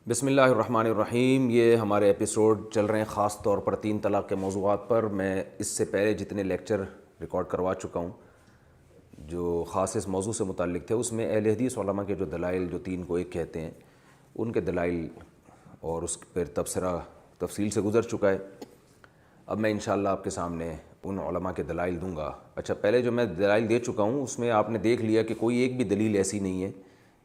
بسم اللہ الرحمن الرحیم۔ یہ ہمارے ایپیسوڈ چل رہے ہیں خاص طور پر 3 طلاق کے موضوعات پر۔ میں اس سے پہلے جتنے لیکچر ریکارڈ کروا چکا ہوں جو خاص اس موضوع سے متعلق تھے، اس میں اہل حدیث علماء کے جو دلائل جو 3 کو 1 کہتے ہیں، ان کے دلائل اور اس پر تبصرہ تفصیل سے گزر چکا ہے۔ اب میں انشاءاللہ آپ کے سامنے ان علماء کے دلائل دوں گا۔ اچھا، پہلے جو میں دلائل دے چکا ہوں اس میں آپ نے دیکھ لیا کہ کوئی ایک بھی دلیل ایسی نہیں ہے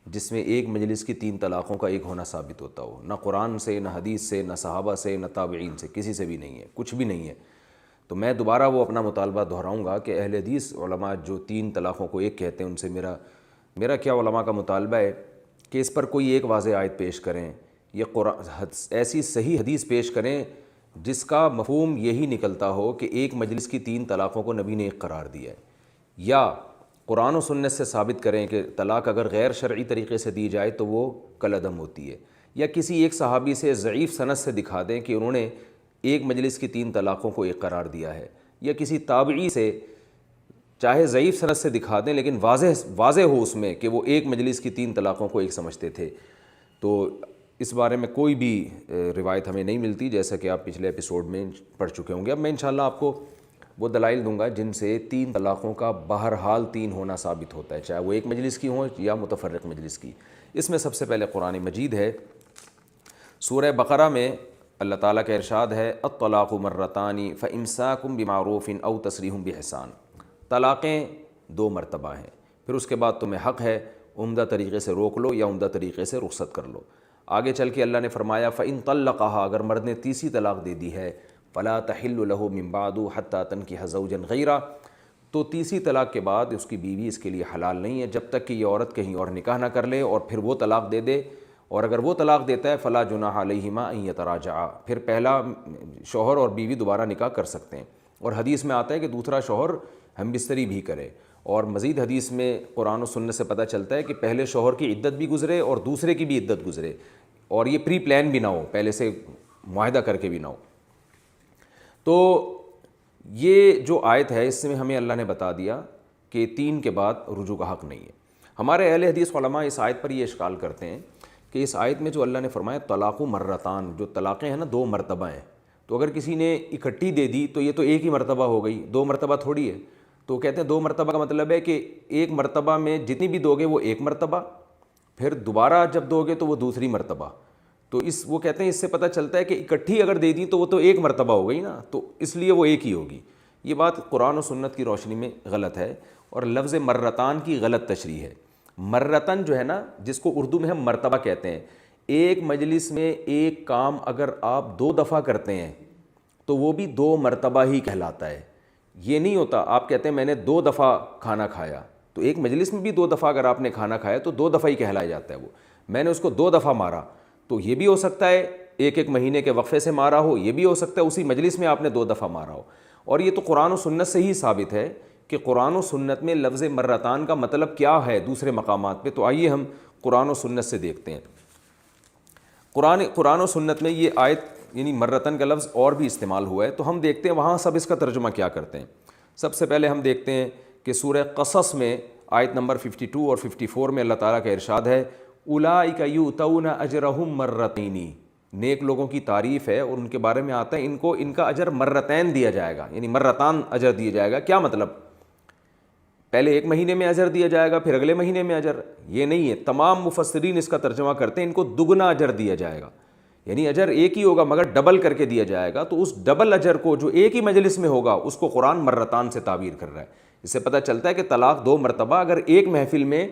جس میں ایک مجلس کی 3 طلاقوں کا ایک ہونا ثابت ہوتا ہو، نہ قرآن سے، نہ حدیث سے، نہ صحابہ سے، نہ تابعین سے، کسی سے بھی نہیں ہے، کچھ بھی نہیں ہے۔ تو میں دوبارہ وہ اپنا مطالبہ دہراؤں گا کہ اہل حدیث علماء جو 3 طلاقوں کو ایک کہتے ہیں، ان سے میرا کیا علماء کا مطالبہ ہے کہ اس پر کوئی ایک واضح آیت پیش کریں، یہ قرآن ایسی صحیح حدیث پیش کریں جس کا مفہوم یہی نکلتا ہو کہ ایک مجلس کی 3 طلاقوں کو نبی نے ایک قرار دیا ہے، یا قرآن و سنت سے ثابت کریں کہ طلاق اگر غیر شرعی طریقے سے دی جائے تو وہ کالعدم ہوتی ہے، یا کسی ایک صحابی سے ضعیف سند سے دکھا دیں کہ انہوں نے ایک مجلس کی 3 طلاقوں کو ایک قرار دیا ہے، یا کسی تابعی سے چاہے ضعیف سند سے دکھا دیں لیکن واضح ہو اس میں کہ وہ ایک مجلس کی 3 طلاقوں کو ایک سمجھتے تھے۔ تو اس بارے میں کوئی بھی روایت ہمیں نہیں ملتی، جیسا کہ آپ پچھلے ایپیسوڈ میں پڑھ چکے ہوں گے۔ اب میں انشاءاللہ آپ کو وہ دلائل دوں گا جن سے 3 طلاقوں کا بہرحال 3 ہونا ثابت ہوتا ہے، چاہے وہ ایک مجلس کی ہوں یا متفرق مجلس کی۔ اس میں سب سے پہلے قرآن مجید ہے۔ سورہ بقرہ میں اللہ تعالیٰ کا ارشاد ہے، الطلاق مرتان فامساک بمعروف او تسریح باحسان۔ طلاقیں 2 مرتبہ ہیں، پھر اس کے بعد تمہیں حق ہے عمدہ طریقے سے روک لو یا عمدہ طریقے سے رخصت کر لو۔ آگے چل کے اللہ نے فرمایا فإن طلقها، اگر مرد نے تیسری طلاق دے دی ہے، فلا تحل له من بعد حتى تنكح زوجا غیرہ، تو تیسری طلاق کے بعد اس کی بیوی اس کے لیے حلال نہیں ہے جب تک کہ یہ عورت کہیں اور نکاح نہ کر لے اور پھر وہ طلاق دے دے، اور اگر وہ طلاق دیتا ہے فلا جناح علیہما ان یتراجعا، پھر پہلا شوہر اور بیوی دوبارہ نکاح کر سکتے ہیں۔ اور حدیث میں آتا ہے کہ دوسرا شوہر ہم بستری بھی کرے، اور مزید حدیث میں قرآن و سنت سے پتہ چلتا ہے کہ پہلے شوہر کی عدت بھی گزرے اور دوسرے کی بھی عدت گزرے، اور یہ پری پلان بھی نہ ہو، پہلے سے معاہدہ کر کے بھی نہ ہو۔ تو یہ جو آیت ہے اس میں ہمیں اللہ نے بتا دیا کہ 3 کے بعد رجوع کا حق نہیں ہے۔ ہمارے اہل حدیث علماء اس آیت پر یہ اشکال کرتے ہیں کہ اس آیت میں جو اللہ نے فرمایا طلاق مرتان، جو طلاقیں ہیں نا 2 مرتبہ ہیں، تو اگر کسی نے اکٹھی دے دی تو یہ تو ایک ہی مرتبہ ہو گئی، 2 مرتبہ تھوڑی ہے۔ تو کہتے ہیں 2 مرتبہ کا مطلب ہے کہ ایک مرتبہ میں جتنی بھی دو گے وہ 1 مرتبہ، پھر دوبارہ جب دو گے تو وہ دوسری مرتبہ۔ تو وہ کہتے ہیں اس سے پتہ چلتا ہے کہ اکٹھی اگر دے دی تو وہ تو 1 مرتبہ ہو گئی نا، تو اس لیے وہ ایک ہی ہوگی۔ یہ بات قرآن و سنت کی روشنی میں غلط ہے، اور لفظ مرتان کی غلط تشریح ہے۔ مرتن جو ہے نا، جس کو اردو میں ہم مرتبہ کہتے ہیں، ایک مجلس میں ایک کام اگر آپ 2 دفعہ کرتے ہیں تو وہ بھی 2 مرتبہ ہی کہلاتا ہے۔ یہ نہیں ہوتا آپ کہتے ہیں میں نے 2 دفعہ کھانا کھایا، تو ایک مجلس میں بھی 2 دفعہ اگر آپ نے کھانا کھایا تو 2 دفعہ ہی کہلایا جاتا ہے۔ وہ میں نے اس کو 2 دفعہ مارا، تو یہ بھی ہو سکتا ہے ایک مہینے کے وقفے سے مارا ہو، یہ بھی ہو سکتا ہے اسی مجلس میں آپ نے 2 دفعہ مارا ہو۔ اور یہ تو قرآن و سنت سے ہی ثابت ہے کہ قرآن و سنت میں لفظ مرتان کا مطلب کیا ہے دوسرے مقامات پہ۔ تو آئیے ہم قرآن و سنت سے دیکھتے ہیں۔ قرآن و سنت میں یہ آیت یعنی مرتن کا لفظ اور بھی استعمال ہوا ہے، تو ہم دیکھتے ہیں وہاں سب اس کا ترجمہ کیا کرتے ہیں۔ سب سے پہلے ہم دیکھتے ہیں کہ سورہ قصص میں آیت نمبر 52 اور 54 میں اللہ تعالیٰ کا ارشاد ہے، اولئک یؤتون اجرہم مرتین، نیک لوگوں کی تعریف ہے اور ان کے بارے میں آتا ہے ان کا اجر مرتین دیا جائے گا، یعنی مرتان اجر دیا جائے گا۔ کیا مطلب؟ پہلے 1 مہینے میں اجر دیا جائے گا، پھر اگلے مہینے میں اجر؟ یہ نہیں ہے، تمام مفسرین اس کا ترجمہ کرتے ہیں ان کو دگنا اجر دیا جائے گا، یعنی اجر ایک ہی ہوگا مگر ڈبل کر کے دیا جائے گا۔ تو اس ڈبل اجر کو جو ایک ہی مجلس میں ہوگا اس کو قرآن مرتان سے تعبیر کر رہا ہے۔ اس سے پتہ چلتا ہے کہ طلاق 2 مرتبہ اگر ایک محفل میں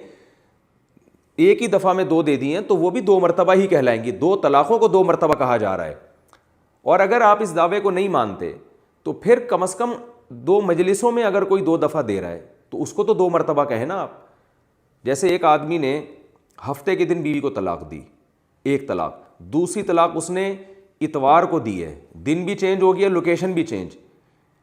ایک ہی دفعہ میں 2 دے دی ہیں تو وہ بھی 2 مرتبہ ہی کہلائیں گی، 2 طلاقوں کو 2 مرتبہ کہا جا رہا ہے۔ اور اگر آپ اس دعوے کو نہیں مانتے تو پھر کم از کم 2 مجلسوں میں اگر کوئی 2 دفعہ دے رہا ہے تو اس کو تو 2 مرتبہ کہیں نا آپ۔ جیسے ایک آدمی نے ہفتے کے دن بیوی کو طلاق دی، 1 طلاق، دوسری طلاق اس نے اتوار کو دی ہے، دن بھی چینج ہو گیا، لوکیشن بھی چینج۔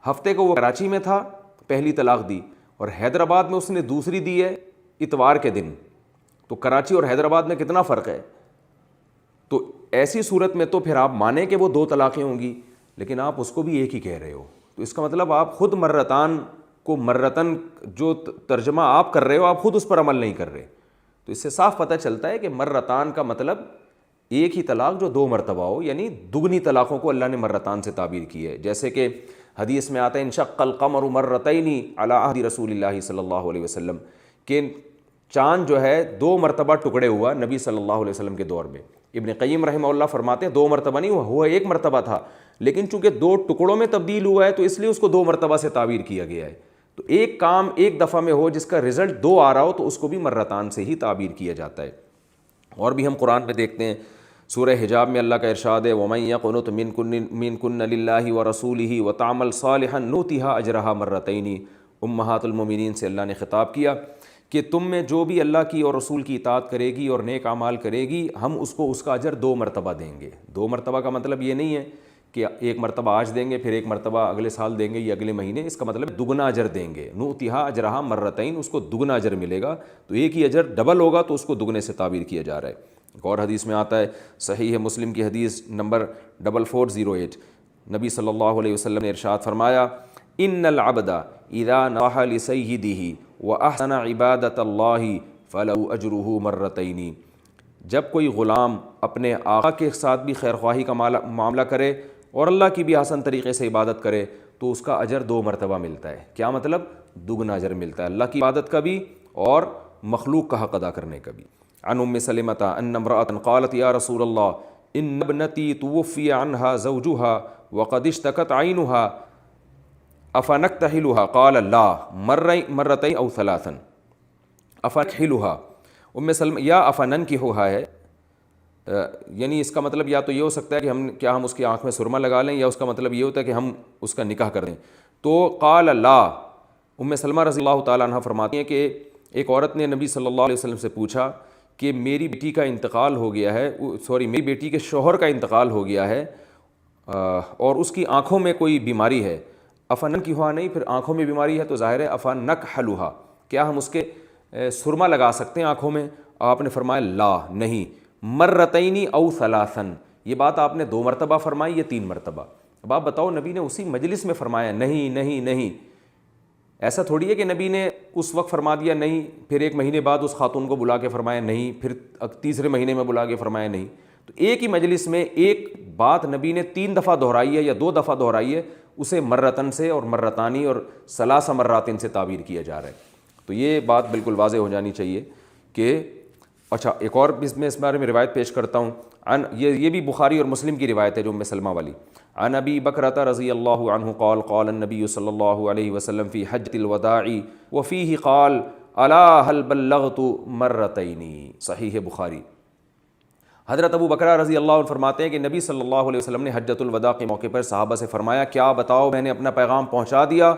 ہفتے کو وہ کراچی میں تھا، پہلی طلاق دی، اور حیدرآباد میں اس نے دوسری دی ہے اتوار کے دن۔ تو کراچی اور حیدرآباد میں کتنا فرق ہے؟ تو ایسی صورت میں تو پھر آپ مانیں کہ وہ 2 طلاقیں ہوں گی، لیکن آپ اس کو بھی ایک ہی کہہ رہے ہو۔ تو اس کا مطلب آپ خود مرتان کو مرتن جو ترجمہ آپ کر رہے ہو آپ خود اس پر عمل نہیں کر رہے۔ تو اس سے صاف پتہ چلتا ہے کہ مرتان کا مطلب ایک ہی طلاق جو 2 مرتبہ ہو، یعنی دگنی طلاقوں کو اللہ نے مرتان سے تعبیر کی ہے. جیسے کہ حدیث میں آتا ہے انشق القمر مرتین علی عہد رسول اللہ صلی اللہ علیہ وسلم، کہ چاند جو ہے 2 مرتبہ ٹکڑے ہوا نبی صلی اللہ علیہ وسلم کے دور میں. ابن قیم رحمہ اللہ فرماتے ہیں 2 مرتبہ نہیں ہوا 1 مرتبہ تھا، لیکن چونکہ 2 ٹکڑوں میں تبدیل ہوا ہے تو اس لیے اس کو 2 مرتبہ سے تعبیر کیا گیا ہے. تو ایک کام ایک دفعہ میں ہو جس کا رزلٹ 2 آ رہا ہو تو اس کو بھی مرتان سے ہی تعبیر کیا جاتا ہے. اور بھی ہم قرآن میں دیکھتے ہیں سورہ حجاب میں اللہ کا ارشاد ہے وَمَن يَقْنُتْ مِنكُنَّ لِلَّهِ وَرَسُولِهِ وَتَعْمَلْ صَالِحًا نُؤْتِهَا أَجْرَهَا مرتين. امہات المومنین سے اللہ نے خطاب کیا کہ تم میں جو بھی اللہ کی اور رسول کی اطاعت کرے گی اور نیک اعمال کرے گی ہم اس کو اس کا اجر 2 مرتبہ دیں گے. 2 مرتبہ کا مطلب یہ نہیں ہے کہ 1 مرتبہ آج دیں گے پھر 1 مرتبہ اگلے سال دیں گے یا اگلے مہینے، اس کا مطلب دگنا اجر دیں گے. نؤتها اجرها مرتين، اس کو دگنا اجر ملے گا. تو ایک ہی اجر ڈبل ہوگا تو اس کو دگنے سے تعبیر کیا جا رہا ہے. ایک اور حدیث میں آتا ہے صحیح مسلم کی حدیث نمبر 4408، نبی صلی اللہ علیہ وسلم نے ارشاد فرمایا ان العبد اذا نصح لسیدہ واحسن عبادۃ اللہ فلہ اجرہ مرتین. جب کوئی غلام اپنے آقا کے ساتھ بھی خیر خواہی کا معاملہ کرے اور اللہ کی بھی حسن طریقے سے عبادت کرے تو اس کا اجر 2 مرتبہ ملتا ہے. کیا مطلب؟ دگنا اجر ملتا ہے، اللہ کی عبادت کا بھی اور مخلوق کا حق ادا کرنے کا بھی. عن ام سلمۃ ان امرأة قالت یا رسول اللہ ان ابنتی توفی عنها زوجها وقد اشتكت عینها افنکتحلها قال لا مرتين او ثلاثا افنکحلها. ام سلمہ یا افننکحها ہے، یعنی اس کا مطلب یا تو یہ ہو سکتا ہے کہ ہم اس کی آنکھ میں سرما لگا لیں، یا اس کا مطلب یہ ہوتا ہے کہ ہم اس کا نکاح کر دیں. تو قال لا. ام سلمہ رضی اللہ تعالیٰ عنہ فرماتی ہیں کہ ایک عورت نے نبی صلی اللہ علیہ وسلم سے پوچھا کہ میری بیٹی کا انتقال ہو گیا ہے، میری بیٹی کے شوہر کا انتقال ہو گیا ہے اور اس کی آنکھوں میں کوئی بیماری ہے. افننکحها نہیں، پھر آنکھوں میں بیماری ہے تو ظاہر ہے افنکحلها، کیا ہم اس کے سرما لگا سکتے ہیں آنکھوں میں؟ آپ نے فرمایا لا نہیں. مرتین او ثلاثا، یہ بات آپ نے 2 مرتبہ فرمائی یا 3 مرتبہ؟ اب آپ بتاؤ، نبی نے اسی مجلس میں فرمایا نہیں نہیں نہیں. ایسا تھوڑی ہے کہ نبی نے اس وقت فرما دیا نہیں، پھر 1 مہینے بعد اس خاتون کو بلا کے فرمایا نہیں، پھر تیسرے مہینے میں بلا کے فرمایا نہیں. تو ایک ہی مجلس میں ایک بات نبی نے 3 دفعہ دہرائی ہے یا 2 دفعہ دہرائی ہے، اسے مرتن سے اور مرتانی اور ثلاث مراتن سے تعبیر کیا جا رہا ہے. تو یہ بات بالکل واضح ہو جانی چاہیے کہ اچھا. ایک اور میں اس بارے میں روایت پیش کرتا ہوں، یہ بھی بخاری اور مسلم کی روایت ہے جو ام سلمہ والی. عن ابی بکرۃ رضی اللہ عنہ قال قال النبی صلی اللہ علیہ وسلم فی حجۃ الوداع وفیہ قال الا هل بلغت مرتین. صحیح بخاری. حضرت ابو بکرہ رضی اللہ عنہ فرماتے ہیں کہ نبی صلی اللہ علیہ وسلم نے حجۃ الوداع کے موقع پر صحابہ سے فرمایا کیا بتاؤ میں نے اپنا پیغام پہنچا دیا؟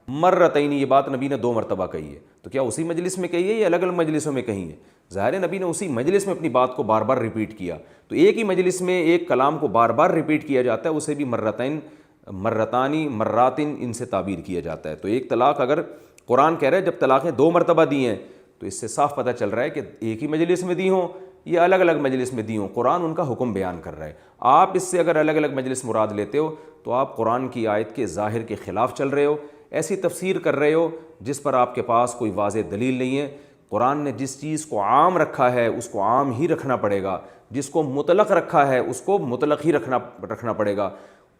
مرتین، یہ بات نبی نے 2 مرتبہ کہی ہے. تو کیا اسی مجلس میں کہی ہے یا الگ الگ مجلسوں میں کہی ہے؟ ظاہر ہے نبی نے اسی مجلس میں اپنی بات کو بار بار ریپیٹ کیا. تو ایک ہی مجلس میں ایک کلام کو بار بار ریپیٹ کیا جاتا ہے، اسے بھی مرتین، مرتانی، مراتن ان سے تعبیر کیا جاتا ہے. تو ایک طلاق اگر قرآن کہہ رہا ہے جب طلاقیں 2 مرتبہ دی ہیں تو اس سے صاف پتہ چل رہا ہے کہ ایک ہی مجلس میں دی ہوں یا الگ الگ مجلس میں دی ہوں، قرآن ان کا حکم بیان کر رہا ہے. آپ اس سے اگر الگ الگ مجلس مراد لیتے ہو تو آپ قرآن کی آیت کے ظاہر کے خلاف چل رہے ہو، ایسی تفسیر کر رہے ہو جس پر آپ کے پاس کوئی واضح دلیل نہیں ہے. قرآن نے جس چیز کو عام رکھا ہے اس کو عام ہی رکھنا پڑے گا، جس کو مطلق رکھا ہے اس کو مطلق ہی رکھنا پڑے گا.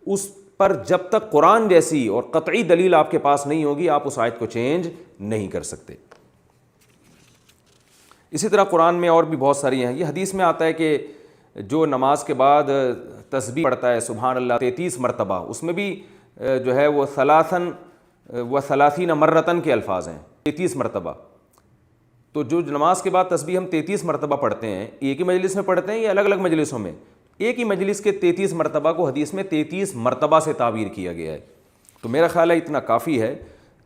اس پر جب تک قرآن جیسی اور قطعی دلیل آپ کے پاس نہیں ہوگی آپ اس آیت کو چینج نہیں کر سکتے. اسی طرح قرآن میں اور بھی بہت ساری ہیں. یہ حدیث میں آتا ہے کہ جو نماز کے بعد تسبیح پڑھتا ہے سبحان اللہ 33 مرتبہ، اس میں بھی جو ہے وہ ثلاثن و ثلاثین مرتن کے الفاظ ہیں، 33 مرتبہ. تو جو نماز کے بعد تسبیح ہم 33 مرتبہ پڑھتے ہیں، ایک ہی مجلس میں پڑھتے ہیں یا الگ الگ مجلسوں میں؟ ایک ہی مجلس کے 33 مرتبہ کو حدیث میں 33 مرتبہ سے تعبیر کیا گیا ہے. تو میرا خیال ہے اتنا کافی ہے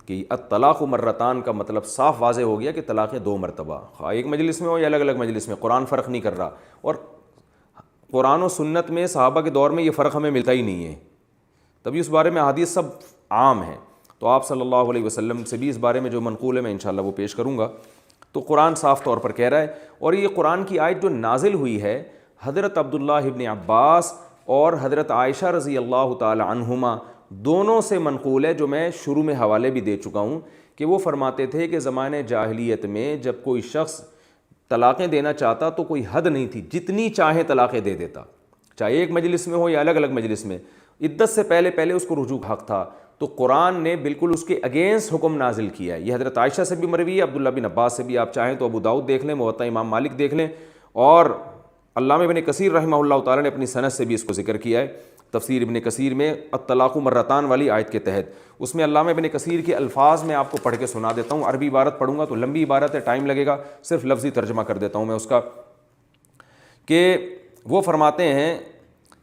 کہ الطلاق مرتان کا مطلب صاف واضح ہو گیا کہ طلاقیں 2 مرتبہ، خواہ ایک مجلس میں ہو یا الگ الگ مجلس میں. قرآن فرق نہیں کر رہا، اور قرآن و سنت میں صحابہ کے دور میں یہ فرق ہمیں ملتا ہی نہیں ہے، تبھی اس بارے میں حدیث سب عام ہیں. تو آپ صلی اللہ علیہ وسلم سے بھی اس بارے میں جو منقول ہے میں انشاءاللہ وہ پیش کروں گا. تو قرآن صاف طور پر کہہ رہا ہے. اور یہ قرآن کی آیت جو نازل ہوئی ہے حضرت عبداللہ ابن عباس اور حضرت عائشہ رضی اللہ تعالی عنہما دونوں سے منقول ہے، جو میں شروع میں حوالے بھی دے چکا ہوں کہ وہ فرماتے تھے کہ زمانے جاہلیت میں جب کوئی شخص طلاقیں دینا چاہتا تو کوئی حد نہیں تھی، جتنی چاہیں طلاقیں دے دیتا، چاہے ایک مجلس میں ہو یا الگ الگ مجلس میں، عدت سے پہلے پہلے اس کو رجوع کا حق تھا۔ تو قرآن نے بالکل اس کے اگینسٹ حکم نازل کیا ہے۔ یہ حضرت عائشہ سے بھی مروی ہے، عبداللہ بن عباس سے بھی، آپ چاہیں تو ابو داؤد دیکھ لیں، موطا امام مالک دیکھ لیں، اور علامہ ابن کثیر رحمہ اللہ تعالیٰ نے اپنی سند سے بھی اس کو ذکر کیا ہے تفسیر ابن کثیر میں الطلاق مرتان والی آیت کے تحت۔ اس میں علامہ ابن کثیر کے الفاظ میں آپ کو پڑھ کے سنا دیتا ہوں، عربی عبارت پڑھوں گا تو لمبی عبارت ہے، ٹائم لگے گا، صرف لفظی ترجمہ کر دیتا ہوں میں اس کا، کہ وہ فرماتے ہیں،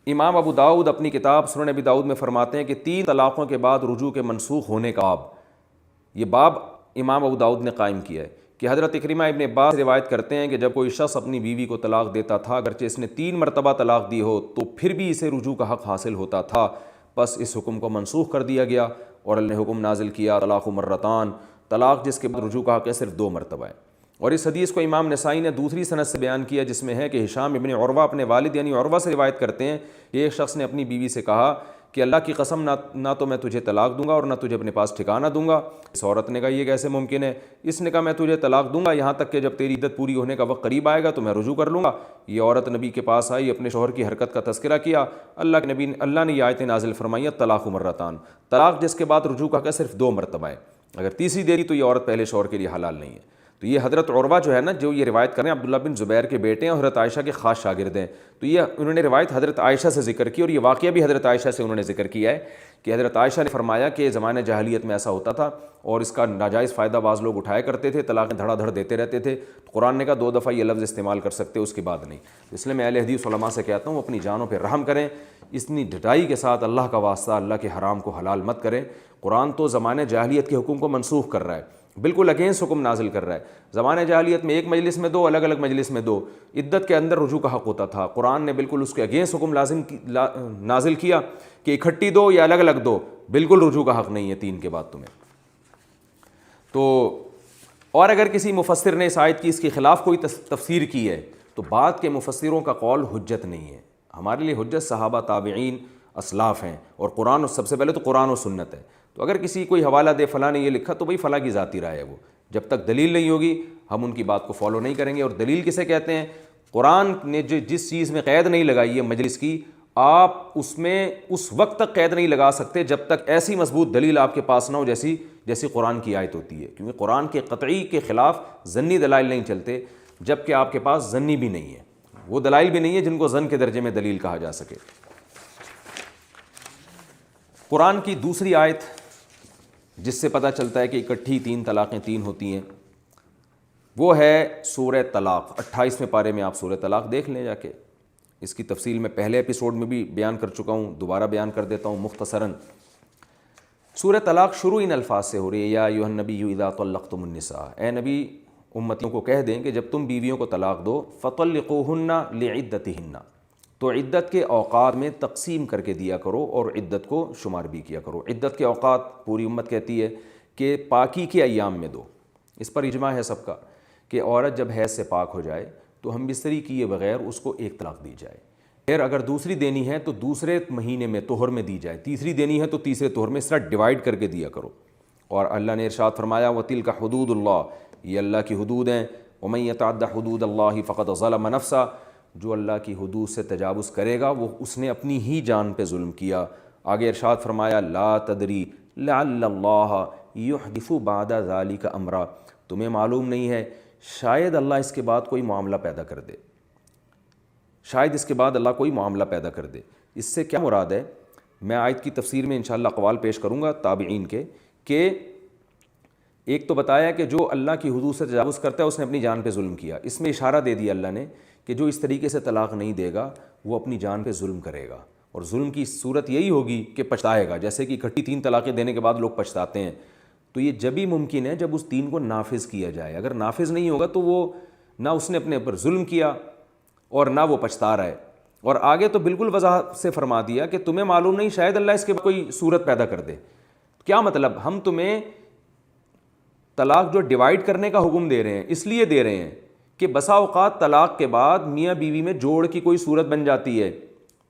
امام ابو داؤد اپنی کتاب سنن ابی داؤد میں فرماتے ہیں کہ 3 طلاقوں کے بعد رجوع کے منسوخ ہونے کا باب، یہ باب امام ابو داؤد نے قائم کیا ہے کہ حضرت اکرمہ ابن عباس روایت کرتے ہیں کہ جب کوئی شخص اپنی بیوی کو طلاق دیتا تھا، اگرچہ اس نے 3 مرتبہ طلاق دی ہو تو پھر بھی اسے رجوع کا حق حاصل ہوتا تھا، بس اس حکم کو منسوخ کر دیا گیا اور اللہ نے حکم نازل کیا طلاق مرتان، طلاق جس کے بعد رجوع کا حق ہے صرف 2 مرتبہ ہے۔ اور اس حدیث کو امام نسائی نے دوسری سند سے بیان کیا جس میں ہے کہ ہشام ابن عروہ اپنے والد یعنی عروہ سے روایت کرتے ہیں کہ ایک شخص نے اپنی بیوی سے کہا کہ اللہ کی قسم نہ تو میں تجھے طلاق دوں گا اور نہ تجھے اپنے پاس ٹھکانہ دوں گا۔ اس عورت نے کہا یہ کیسے ممکن ہے؟ اس نے کہا میں تجھے طلاق دوں گا یہاں تک کہ جب تیری عدت پوری ہونے کا وقت قریب آئے گا تو میں رجوع کر لوں گا۔ یہ عورت نبی کے پاس آئی، اپنے شوہر کی حرکت کا تذکرہ کیا، اللہ نے یہ آیتیں نازل فرمائیں طلاق مرتان، طلاق جس کے بعد رجوع کا صرف 2 مرتبہ ہے، اگر تیسری دے دی تو یہ عورت پہلے شوہر کے لیے حلال نہیں ہے۔ تو یہ حضرت عروہ جو ہے نا، جو یہ روایت کر رہے ہیں، عبداللہ بن زبیر کے بیٹے ہیں اور حضرت عائشہ کے خاص شاگرد ہیں، تو یہ انہوں نے روایت حضرت عائشہ سے ذکر کی، اور یہ واقعہ بھی حضرت عائشہ سے انہوں نے ذکر کیا ہے کہ حضرت عائشہ نے فرمایا کہ زمانہ جاہلیت میں ایسا ہوتا تھا اور اس کا ناجائز فائدہ بعض لوگ اٹھایا کرتے تھے، طلاقیں دھڑا دھڑ دیتے رہتے تھے۔ قرآن نے کہا 2 دفعہ یہ لفظ استعمال کر سکتے، اس کے بعد نہیں۔ اس لیے میں اہل حدیث علماء سے کہتا ہوں اپنی جانوں پہ رحم کریں، اتنی ڈٹائی کے ساتھ اللہ کا واسطہ اللہ کے حرام کو حلال مت کریں۔ قرآن تو زمانہ جاہلیت کے حکم کو منسوخ کر رہا ہے، بالکل اگینسٹ حکم نازل کر رہا ہے۔ زمانہ جاہلیت میں ایک مجلس میں 2، الگ الگ مجلس میں 2، عدت کے اندر رجوع کا حق ہوتا تھا، قرآن نے بالکل اس کے اگینسٹ حکم نازل کیا کہ اکٹھی 2 یا الگ الگ 2، بالکل رجوع کا حق نہیں ہے 3 کے بعد تمہیں۔ تو اور اگر کسی مفسر نے اس آیت کی اس کے خلاف کوئی تفسیر کی ہے تو بعد کے مفسروں کا قول حجت نہیں ہے، ہمارے لیے حجت صحابہ، تابعین، اسلاف ہیں، اور قرآن، سب سے پہلے تو قرآن و سنت ہے۔ تو اگر کسی کوئی حوالہ دے فلاں نے یہ لکھا تو بھائی فلاں کی ذاتی رائے ہے، وہ جب تک دلیل نہیں ہوگی ہم ان کی بات کو فالو نہیں کریں گے۔ اور دلیل کسے کہتے ہیں؟ قرآن نے جس چیز میں قید نہیں لگائی ہے مجلس کی، آپ اس میں اس وقت تک قید نہیں لگا سکتے جب تک ایسی مضبوط دلیل آپ کے پاس نہ ہو جیسی قرآن کی آیت ہوتی ہے، کیونکہ قرآن کے قطعی کے خلاف ظنی دلائل نہیں چلتے جب کہ آپ کے پاس ظنی بھی نہیں ہے، وہ دلائل بھی نہیں ہے جن کو ظن کے درجے میں دلیل کہا جا سکے۔ قرآن کی دوسری آیت جس سے پتہ چلتا ہے کہ اکٹھی 3 طلاقیں 3 ہوتی ہیں، وہ ہے سورہ طلاق۔ 28ویں پارے میں آپ سورہ طلاق دیکھ لیں جا کے، اس کی تفصیل میں پہلے ایپیسوڈ میں بھی بیان کر چکا ہوں، دوبارہ بیان کر دیتا ہوں مختصراً۔ سورہ طلاق شروع ان الفاظ سے ہو رہی ہے، یا ایھا النبی اذا طلقتم النساء، اے نبی امتیوں کو کہہ دیں کہ جب تم بیویوں کو طلاق دو، فطلقوہن لعدتہن، تو عدت کے اوقات میں تقسیم کر کے دیا کرو اور عدت کو شمار بھی کیا کرو۔ عدت کے اوقات پوری امت کہتی ہے کہ پاکی کے ایام میں دو، اس پر اجماع ہے سب کا کہ عورت جب حیض سے پاک ہو جائے تو ہم بستری کیے بغیر اس کو 1 طلاق دی جائے، پھر اگر دوسری دینی ہے تو دوسرے مہینے میں طہر میں دی جائے، تیسری دینی ہے تو تیسرے طہر میں، اس طرح ڈیوائڈ کر کے دیا کرو۔ اور اللہ نے ارشاد فرمایا وَتِلْكَ حُدُودُ اللَّهِ، یہ اللہ کی حدود ہیں، وَمَن يَتَعَدَّ حُدُودَ اللَّهِ فَقَدْ ظَلَمَ نَفْسَهُ، جو اللہ کی حدود سے تجاوز کرے گا وہ اس نے اپنی ہی جان پہ ظلم کیا۔ آگے ارشاد فرمایا لا تدری لعل اللہ یحدث بعد ذلک امرا، تمہیں معلوم نہیں ہے شاید اللہ اس کے بعد کوئی معاملہ پیدا کر دے، شاید اس کے بعد اللہ کوئی معاملہ پیدا کر دے۔ اس سے کیا مراد ہے؟ میں آیت کی تفسیر میں انشاءاللہ اقوال پیش کروں گا تابعین کے، کہ ایک تو بتایا کہ جو اللہ کی حدود سے تجاوز کرتا ہے اس نے اپنی جان پہ ظلم کیا، اس میں اشارہ دے دیا اللہ نے کہ جو اس طریقے سے طلاق نہیں دے گا وہ اپنی جان پہ ظلم کرے گا، اور ظلم کی صورت یہی ہوگی کہ پچھتائے گا، جیسے کہ اکٹھی 3 طلاقیں دینے کے بعد لوگ پچھتاتے ہیں، تو یہ جب ہی ممکن ہے جب اس 3 کو نافذ کیا جائے، اگر نافذ نہیں ہوگا تو وہ نہ اس نے اپنے اوپر ظلم کیا اور نہ وہ پچھتا رہا ہے۔ اور آگے تو بالکل وضاحت سے فرما دیا کہ تمہیں معلوم نہیں شاید اللہ اس کے بعد کوئی صورت پیدا کر دے۔ کیا مطلب؟ ہم تمہیں طلاق جو ڈیوائڈ کرنے کا حکم دے رہے ہیں اس لیے دے رہے ہیں کہ بسا اوقات طلاق کے بعد میاں بیوی میں جوڑ کی کوئی صورت بن جاتی ہے،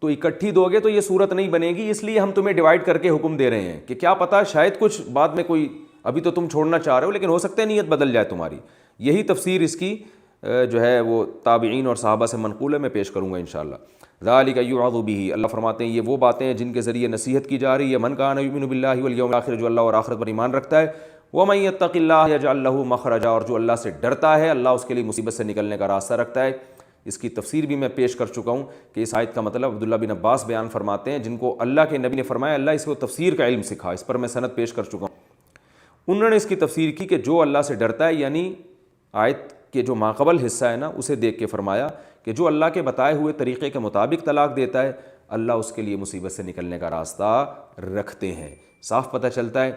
تو اکٹھی دو گے تو یہ صورت نہیں بنے گی، اس لیے ہم تمہیں ڈیوائڈ کر کے حکم دے رہے ہیں کہ کیا پتہ شاید کچھ بعد میں کوئی، ابھی تو تم چھوڑنا چاہ رہے ہو لیکن ہو سکتا ہے نیت بدل جائے تمہاری۔ یہی تفسیر اس کی جو ہے وہ تابعین اور صحابہ سے منقول ہے، میں پیش کروں گا انشاءاللہ۔ ذالک یوعظ بہ، اللہ فرماتے ہیں یہ وہ باتیں ہیں جن کے ذریعے نصیحت کی جا رہی ہے، من کان یؤمن باللہ والیوم الآخر، جو اللہ اور آخرت پر ایمان رکھتا ہے، ومن یتق اللہ یجعل لہ مخرجا، اور جو اللہ سے ڈرتا ہے اللہ اس کے لیے مصیبت سے نکلنے کا راستہ رکھتا ہے۔ اس کی تفسیر بھی میں پیش کر چکا ہوں کہ اس آیت کا مطلب عبداللہ بن عباس بیان فرماتے ہیں، جن کو اللہ کے نبی نے فرمایا اللہ اس کو تفسیر کا علم سکھا، اس پر میں سند پیش کر چکا ہوں۔ انہوں نے اس کی تفسیر کی کہ جو اللہ سے ڈرتا ہے، یعنی آیت کے جو ماقبل حصہ ہے نا اسے دیکھ کے فرمایا کہ جو اللہ کے بتائے ہوئے طریقے کے مطابق طلاق دیتا ہے اللہ اس کے لیے مصیبت سے نکلنے کا راستہ رکھتے ہیں۔ صاف پتہ چلتا ہے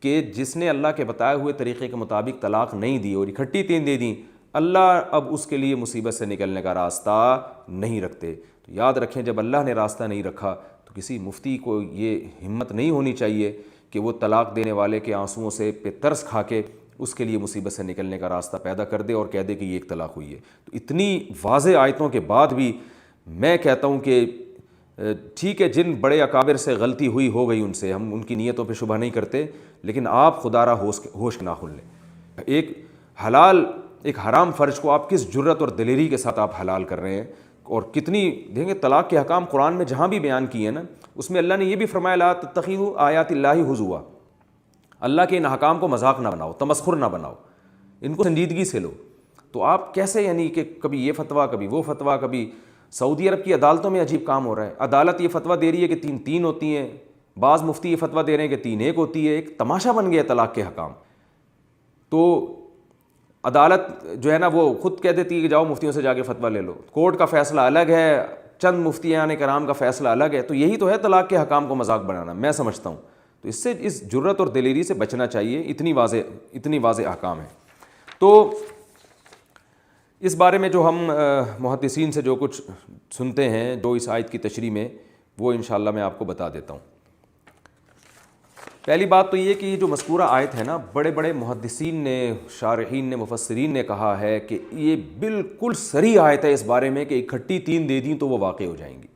کہ جس نے اللہ کے بتائے ہوئے طریقے کے مطابق طلاق نہیں دی اور اکٹھی 3 دے دیں، اللہ اب اس کے لیے مصیبت سے نکلنے کا راستہ نہیں رکھتے۔ تو یاد رکھیں جب اللہ نے راستہ نہیں رکھا تو کسی مفتی کو یہ ہمت نہیں ہونی چاہیے کہ وہ طلاق دینے والے کے آنسوؤں سے پہ ترس کھا کے اس کے لیے مصیبت سے نکلنے کا راستہ پیدا کر دے اور کہہ دے کہ یہ ایک طلاق ہوئی ہے۔ تو اتنی واضح آیتوں کے بعد بھی میں کہتا ہوں کہ ٹھیک ہے جن بڑے اکابر سے غلطی ہوئی ہو گئی ان سے، ہم ان کی نیتوں پہ شبہ نہیں کرتے، لیکن آپ خدا را ہوش نہ کھول لیں۔ ایک حلال ایک حرام فرض کو آپ کس جرت اور دلیری کے ساتھ آپ حلال کر رہے ہیں، اور کتنی دیکھیں گے طلاق کے احکام قرآن میں جہاں بھی بیان کیے ہیں نا اس میں اللہ نے یہ بھی فرمایا لا تتخذوا آیات اللہ ہزوا، اللہ کے ان احکام کو مذاق نہ بناؤ، تمسخر نہ بناؤ، ان کو سنجیدگی سے لو۔ تو آپ کیسے یعنی کہ کبھی یہ فتویٰ کبھی وہ فتویٰ، کبھی سعودی عرب کی عدالتوں میں عجیب کام ہو رہا ہے، عدالت یہ فتویٰ دے رہی ہے کہ 3 ہوتی ہیں، بعض مفتی یہ فتویٰ دے رہے ہیں کہ 3 1 ہوتی ہے، ایک تماشا بن گیا طلاق کے حکام۔ تو عدالت جو ہے نا وہ خود کہہ دیتی ہے کہ جاؤ مفتیوں سے جا کے فتویٰ لے لو، کورٹ کا فیصلہ الگ ہے، چند مفتیان کرام کا فیصلہ الگ ہے۔ تو یہی تو ہے طلاق کے حکام کو مذاق بنانا، میں سمجھتا ہوں۔ تو اس سے اس جرت اور دلیری سے بچنا چاہیے، اتنی واضح احکام ہیں۔ تو اس بارے میں جو ہم محدثین سے جو کچھ سنتے ہیں جو اس آیت کی تشریح میں، وہ انشاءاللہ میں آپ کو بتا دیتا ہوں۔ پہلی بات تو یہ کہ یہ جو مذکورہ آیت ہے نا، بڑے بڑے محدثین نے، شارحین نے، مفسرین نے کہا ہے کہ یہ بالکل صریح آیت ہے اس بارے میں کہ اکٹھی 3 دے دیں تو وہ واقع ہو جائیں گی۔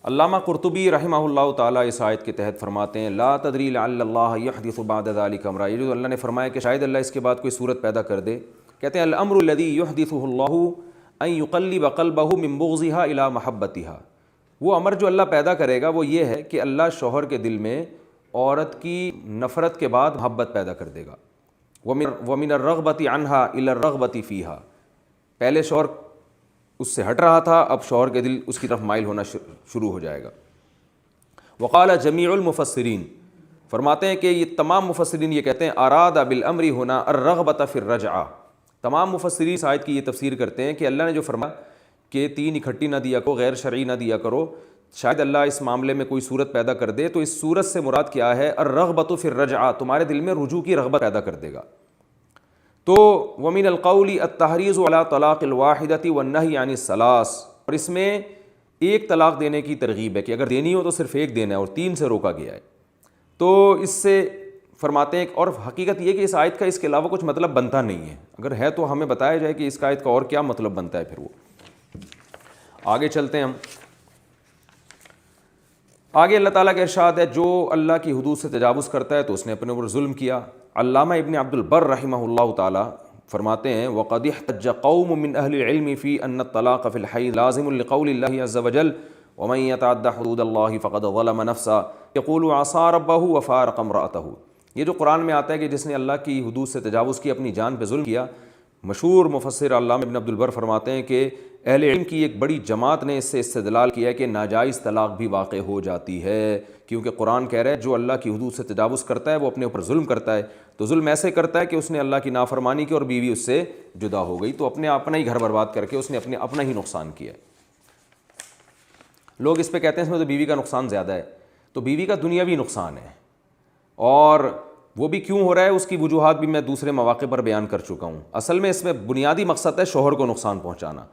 علامہ قرطبی رحمہ اللہ تعالیٰ اس آیت کے تحت فرماتے ہیں لا تدری لعل اللہ یحدث بعد ذلک امرا، یہ جو اللہ نے فرمایا کہ شاید اللہ اس کے بعد کوئی صورت پیدا کر دے، کہتے ہیں الامر الذی یحدثہ اللہ ان یقلب قلبہ من بغضها الی محبتها، وہ امر جو اللہ پیدا کرے گا وہ یہ ہے کہ اللہ شوہر کے دل میں عورت کی نفرت کے بعد محبت پیدا کر دے گا۔ ومن الرغبۃ عنها الی الرغبۃ فیہا، پہلے شوہر اس سے ہٹ رہا تھا، اب شوہر کے دل اس کی طرف مائل ہونا شروع ہو جائے گا۔ وقال جمیع المفسرین، فرماتے ہیں کہ یہ تمام مفسرین یہ کہتے ہیں اراد بالامر ہنا الرغبۃ فی الرجعہ، تمام مفسرین اس آیت کی یہ تفسیر کرتے ہیں کہ اللہ نے جو فرمایا کہ 3 اکٹھی نہ دیا کرو، غیر شرعی نہ دیا کرو، شاید اللہ اس معاملے میں کوئی صورت پیدا کر دے تو اس صورت سے مراد کیا ہے الرغبۃ فی الرجعہ، تمہارے دل میں رجوع کی رغبت پیدا کر دے گا۔ تو ومن القول التحریض علی طلاق الواحدۃ والنہی عن الثلاث، اور اس میں ایک طلاق دینے کی ترغیب ہے کہ اگر دینی ہو تو صرف 1 دینا ہے اور 3 سے روکا گیا ہے۔ تو اس سے فرماتے ہیں، اور حقیقت یہ کہ اس آیت کا اس کے علاوہ کچھ مطلب بنتا نہیں ہے، اگر ہے تو ہمیں بتایا جائے کہ اس کا آیت کا اور کیا مطلب بنتا ہے۔ پھر وہ آگے چلتے ہیں ہم، آگے اللہ تعالیٰ کا ارشاد ہے جو اللہ کی حدود سے تجاوز کرتا ہے تو اس نے اپنے اوپر ظلم کیا۔ علامہ ابن عبد البر رحمہ اللہ تعالیٰ فرماتے ہیں وقد احتج قوم من اہل العلم فی ان الطلاق فی الحیض لازم لقول اللہ عز وجل ومن یتعد حدود اللہ فقد ظلم نفسہ یقول عصا ربہ وفارق امرأتہ، یہ جو قرآن میں آتا ہے کہ جس نے اللہ کی حدود سے تجاوز کی، اپنی جان پہ ظلم کیا، مشہور مفسر علامہ ابن عبد البر فرماتے ہیں کہ اہل علم کی ایک بڑی جماعت نے اس سے استدلال کیا ہے کہ ناجائز طلاق بھی واقع ہو جاتی ہے، کیونکہ قرآن کہہ رہا ہے جو اللہ کی حدود سے تجاوز کرتا ہے وہ اپنے اوپر ظلم کرتا ہے، تو ظلم ایسے کرتا ہے کہ اس نے اللہ کی نافرمانی کی اور بیوی اس سے جدا ہو گئی، تو اپنا ہی گھر برباد کر کے اس نے اپنا ہی نقصان کیا ہے۔ لوگ اس پہ کہتے ہیں اس میں تو بیوی کا نقصان زیادہ ہے، تو بیوی کا دنیاوی نقصان ہے، اور وہ بھی کیوں ہو رہا ہے اس کی وجوہات بھی میں دوسرے مواقع پر بیان کر چکا ہوں۔ اصل میں اس میں بنیادی مقصد ہے شوہر کو نقصان پہنچانا۔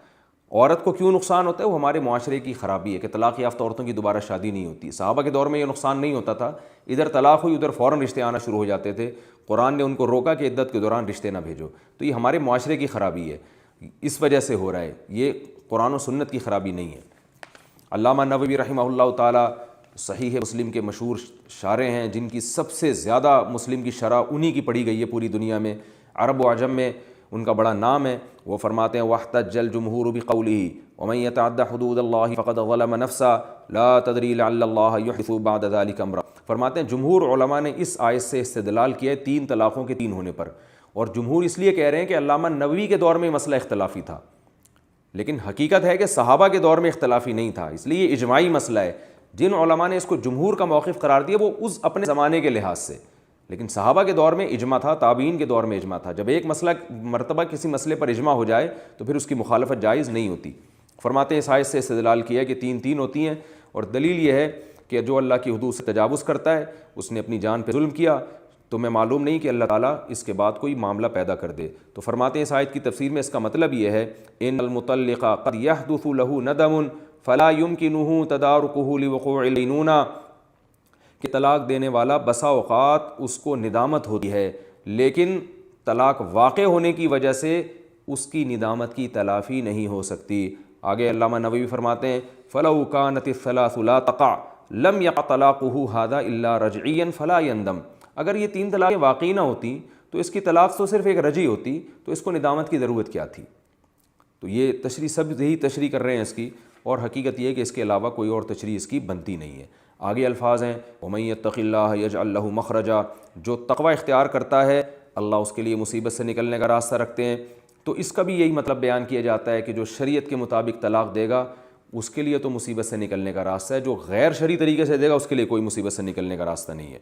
عورت کو کیوں نقصان ہوتا ہے؟ وہ ہمارے معاشرے کی خرابی ہے کہ طلاق یافتہ عورتوں کی دوبارہ شادی نہیں ہوتی۔ صحابہ کے دور میں یہ نقصان نہیں ہوتا تھا، ادھر طلاق ہوئی ادھر فوراً رشتے آنا شروع ہو جاتے تھے، قرآن نے ان کو روکا کہ عدت کے دوران رشتے نہ بھیجو، تو یہ ہمارے معاشرے کی خرابی ہے، اس وجہ سے ہو رہا ہے، یہ قرآن و سنت کی خرابی نہیں ہے۔ علامہ نووی رحمہ اللہ تعالیٰ صحیح مسلم کے مشہور شارح ہیں، جن کی سب سے زیادہ مسلم کی شرح انہی کی پڑھی گئی ہے پوری دنیا میں، عرب و عجم میں، ان کا بڑا نام ہے. وہ فرماتے ہیں واحتج الجمہور بقولہ ومن یتعد حدود اللہ فقد ظلم نفسہ لا تدری لعل اللہ یحدث بعد ذلک امرا. فرماتے ہیں جمہور علماء نے اس آیت سے استدلال کیا ہے 3 طلاقوں کے 3 ہونے پر. اور جمہور اس لیے کہہ رہے ہیں کہ علامہ نووی کے دور میں مسئلہ اختلافی تھا، لیکن حقیقت ہے کہ صحابہ کے دور میں اختلافی نہیں تھا، اس لیے یہ اجماعی مسئلہ ہے. جن علماء نے اس کو جمہور کا موقف قرار دیا وہ اس اپنے زمانے کے لحاظ سے، لیکن صحابہ کے دور میں اجماع تھا، تابعین کے دور میں اجماع تھا. جب ایک مسئلہ مرتبہ کسی مسئلے پر اجماع ہو جائے تو پھر اس کی مخالفت جائز نہیں ہوتی. فرماتے ہیں اس آیت سے استدلال کیا ہے کہ 3 ہوتی ہیں، اور دلیل یہ ہے کہ جو اللہ کی حدود سے تجاوز کرتا ہے اس نے اپنی جان پہ ظلم کیا، تو میں معلوم نہیں کہ اللہ تعالیٰ اس کے بعد کوئی معاملہ پیدا کر دے. تو فرماتے ہیں اس آیت کی تفسیر میں اس کا مطلب یہ ہے ان المطلق قد يحدث له ندم فلا يمكنه تداركه لوقوع البينونہ، کہ طلاق دینے والا بسا اوقات اس کو ندامت ہوتی ہے لیکن طلاق واقع ہونے کی وجہ سے اس کی ندامت کی تلافی نہیں ہو سکتی. آگے علامہ نووی فرماتے ہیں فلو كانت الثلاث لا تقع لم يقع طلاقه هذا الا رجعيا فلا يندم. اگر یہ 3 طلاقیں واقعی نہ ہوتی تو اس کی طلاق تو صرف ایک رجعی ہوتی، تو اس کو ندامت کی ضرورت کیا تھی. تو یہ تشریح سب یہی تشریح کر رہے ہیں اس کی، اور حقیقت یہ ہے کہ اس کے علاوہ کوئی اور تشریح اس کی بنتی نہیں ہے. آگے الفاظ ہیں وَمَن يَتَّقِ اللَّهَ يَجْعَل لَّهُ مَخْرَجًا، جو تقوی اختیار کرتا ہے اللہ اس کے لیے مصیبت سے نکلنے کا راستہ رکھتے ہیں. تو اس کا بھی یہی مطلب بیان کیا جاتا ہے کہ جو شریعت کے مطابق طلاق دے گا اس کے لیے تو مصیبت سے نکلنے کا راستہ ہے، جو غیر شرعی طریقے سے دے گا اس کے لیے کوئی مصیبت سے نکلنے کا راستہ نہیں ہے.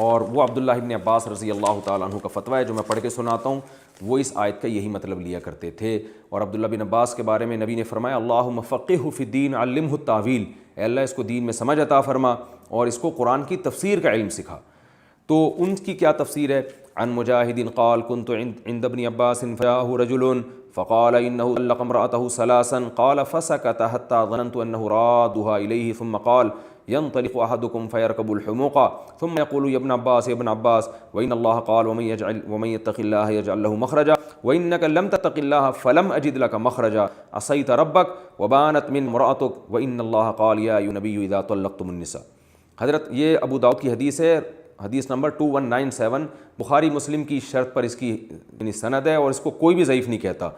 اور وہ عبداللہ ابن عباس رضی اللہ تعالیٰ عنہ کا فتویٰ ہے جو میں پڑھ کے سناتا ہوں، وہ اس آیت کا یہی مطلب لیا کرتے تھے. اور عبداللہ بن عباس کے بارے میں نبی نے فرمایا اللہم فقہہ فی الدین علمہ التاویل، اے اللہ اس کو دین میں سمجھ عطا فرما اور اس کو قرآن کی تفسیر کا علم سکھا. تو ان کی کیا تفسیر ہے؟ عن مجاہد قال كنت عند ابن عباس فجاءه رجل فقال انه طلق امرأته ثلاثا قال فسكت حتى ظننت انه رادها اليه ثم قال ينطلق احدكم فيركب الحموق ثم يقول يا ابن عباس يا ابن عباس وان الله قال ومن يتق الله يجعل له مخرجا وانك لم تتق الله فلم اجد لك مخرجا عصيت ربك وبانت من امرأتك وان الله قال يا ايها النبي اذا طلقتم النساء. حضرت یہ ابو داؤد کی حدیث ہے، حدیث نمبر 2197، بخاری مسلم کی شرط پر اس کی یعنی سند ہے، اور اس کو کوئی بھی ضعیف نہیں کہتا.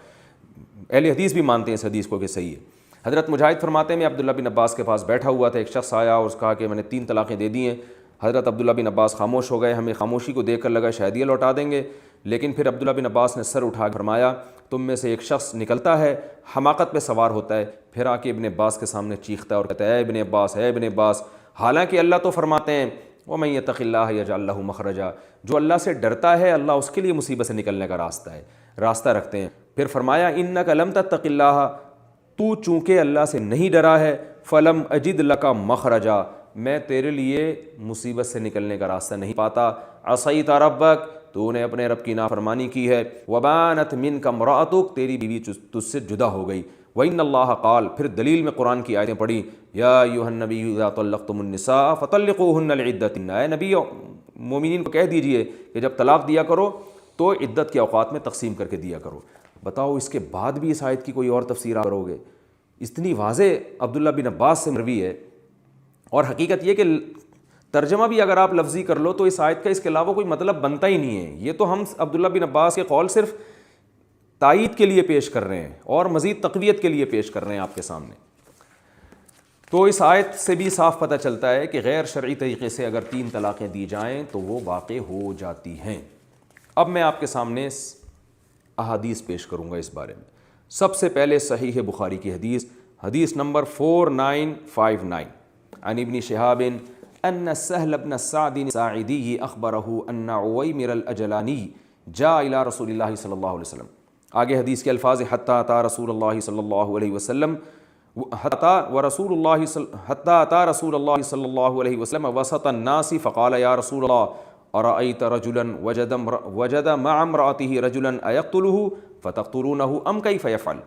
اہل حدیث بھی مانتے ہیں اس حدیث کو کہ صحیح ہے. حضرت مجاہد فرماتے ہیں میں عبداللہ بن عباس کے پاس بیٹھا ہوا تھا، ایک شخص آیا اور اس کہا کہ میں نے 3 طلاقیں دے دی ہیں. حضرت عبداللہ بن عباس خاموش ہو گئے، ہمیں خاموشی کو دیکھ کر لگا شاید یہ لوٹا دیں گے، لیکن پھر عبداللہ بن عباس نے سر اٹھا کر فرمایا تم میں سے ایک شخص نکلتا ہے، حماقت پہ سوار ہوتا ہے، پھر آ کے ابن عباس کے سامنے چیختا ہے اور کہتا ہے اے ابن عباس اے ابن عباس. حالانکہ اللہ تو فرماتے ہیں وَمَن يَتَقِ اللَّهَ يَجْعَل لَّهُ مَخْرَجًا، جو اللہ سے ڈرتا ہے اللہ اس کے لیے مصیبت سے نکلنے کا راستہ رکھتے ہیں. پھر فرمایا اِنَّكَ لَمْ تَتَّقِ اللَّهَ، تو چونکہ اللہ سے نہیں ڈرا ہے فَلَمْ أَجِدْ لَكَ مَخْرَجًا، میں تیرے لیے مصیبت سے نکلنے کا راستہ نہیں پاتا. عَصَيْتَ رَبَّكَ، تو نے اپنے رب کی نافرمانی کی ہے. وَبَانَتْ مِنْكَ امْرَأَتُكَ، تیری بیوی تجھ سے جدا ہو گئی. وَإِنَّ اللَّهَ قال، پھر دلیل میں قرآن کی آیتیں پڑھی یا ایھا النبی اذا طلقتم النساء فطلقوهن لعدتهن، اے نبی مومنین کو کہہ دیجئے کہ جب طلاق دیا کرو تو عدت کے اوقات میں تقسیم کر کے دیا کرو. بتاؤ اس کے بعد بھی اس آیت کی کوئی اور تفسیر کرو گے؟ اتنی واضح عبداللہ بن عباس سے مروی ہے. اور حقیقت یہ کہ ترجمہ بھی اگر آپ لفظی کر لو تو اس آیت کا اس کے علاوہ کوئی مطلب بنتا ہی نہیں ہے. یہ تو ہم عبداللہ بن عباس کے قول صرف تائید کے لیے پیش کر رہے ہیں اور مزید تقویت کے لیے پیش کر رہے ہیں آپ کے سامنے. تو اس آیت سے بھی صاف پتہ چلتا ہے کہ غیر شرعی طریقے سے اگر 3 طلاقیں دی جائیں تو وہ واقع ہو جاتی ہیں. اب میں آپ کے سامنے احادیث پیش کروں گا اس بارے میں. سب سے پہلے صحیح بخاری کی حدیث، حدیث نمبر 4959 عن ابن شہاب ان سہل بن سعد الساعدی اخبرہ ان عویمر الاجلانی جاء الى رسول اللہ صلی اللہ علیہ وسلم. آگے حدیث کے الفاظ حتی اتی رسول اللہ صلی اللہ علیہ وسلم حتی اتی رسول اللہ صلی اللہ علیہ وسلم وسط الناس فقال یا رسول اللہ ارأیت رجلا وجد مع امرأته رجلا ایقتله فتقتلونه ام کیف یفعل.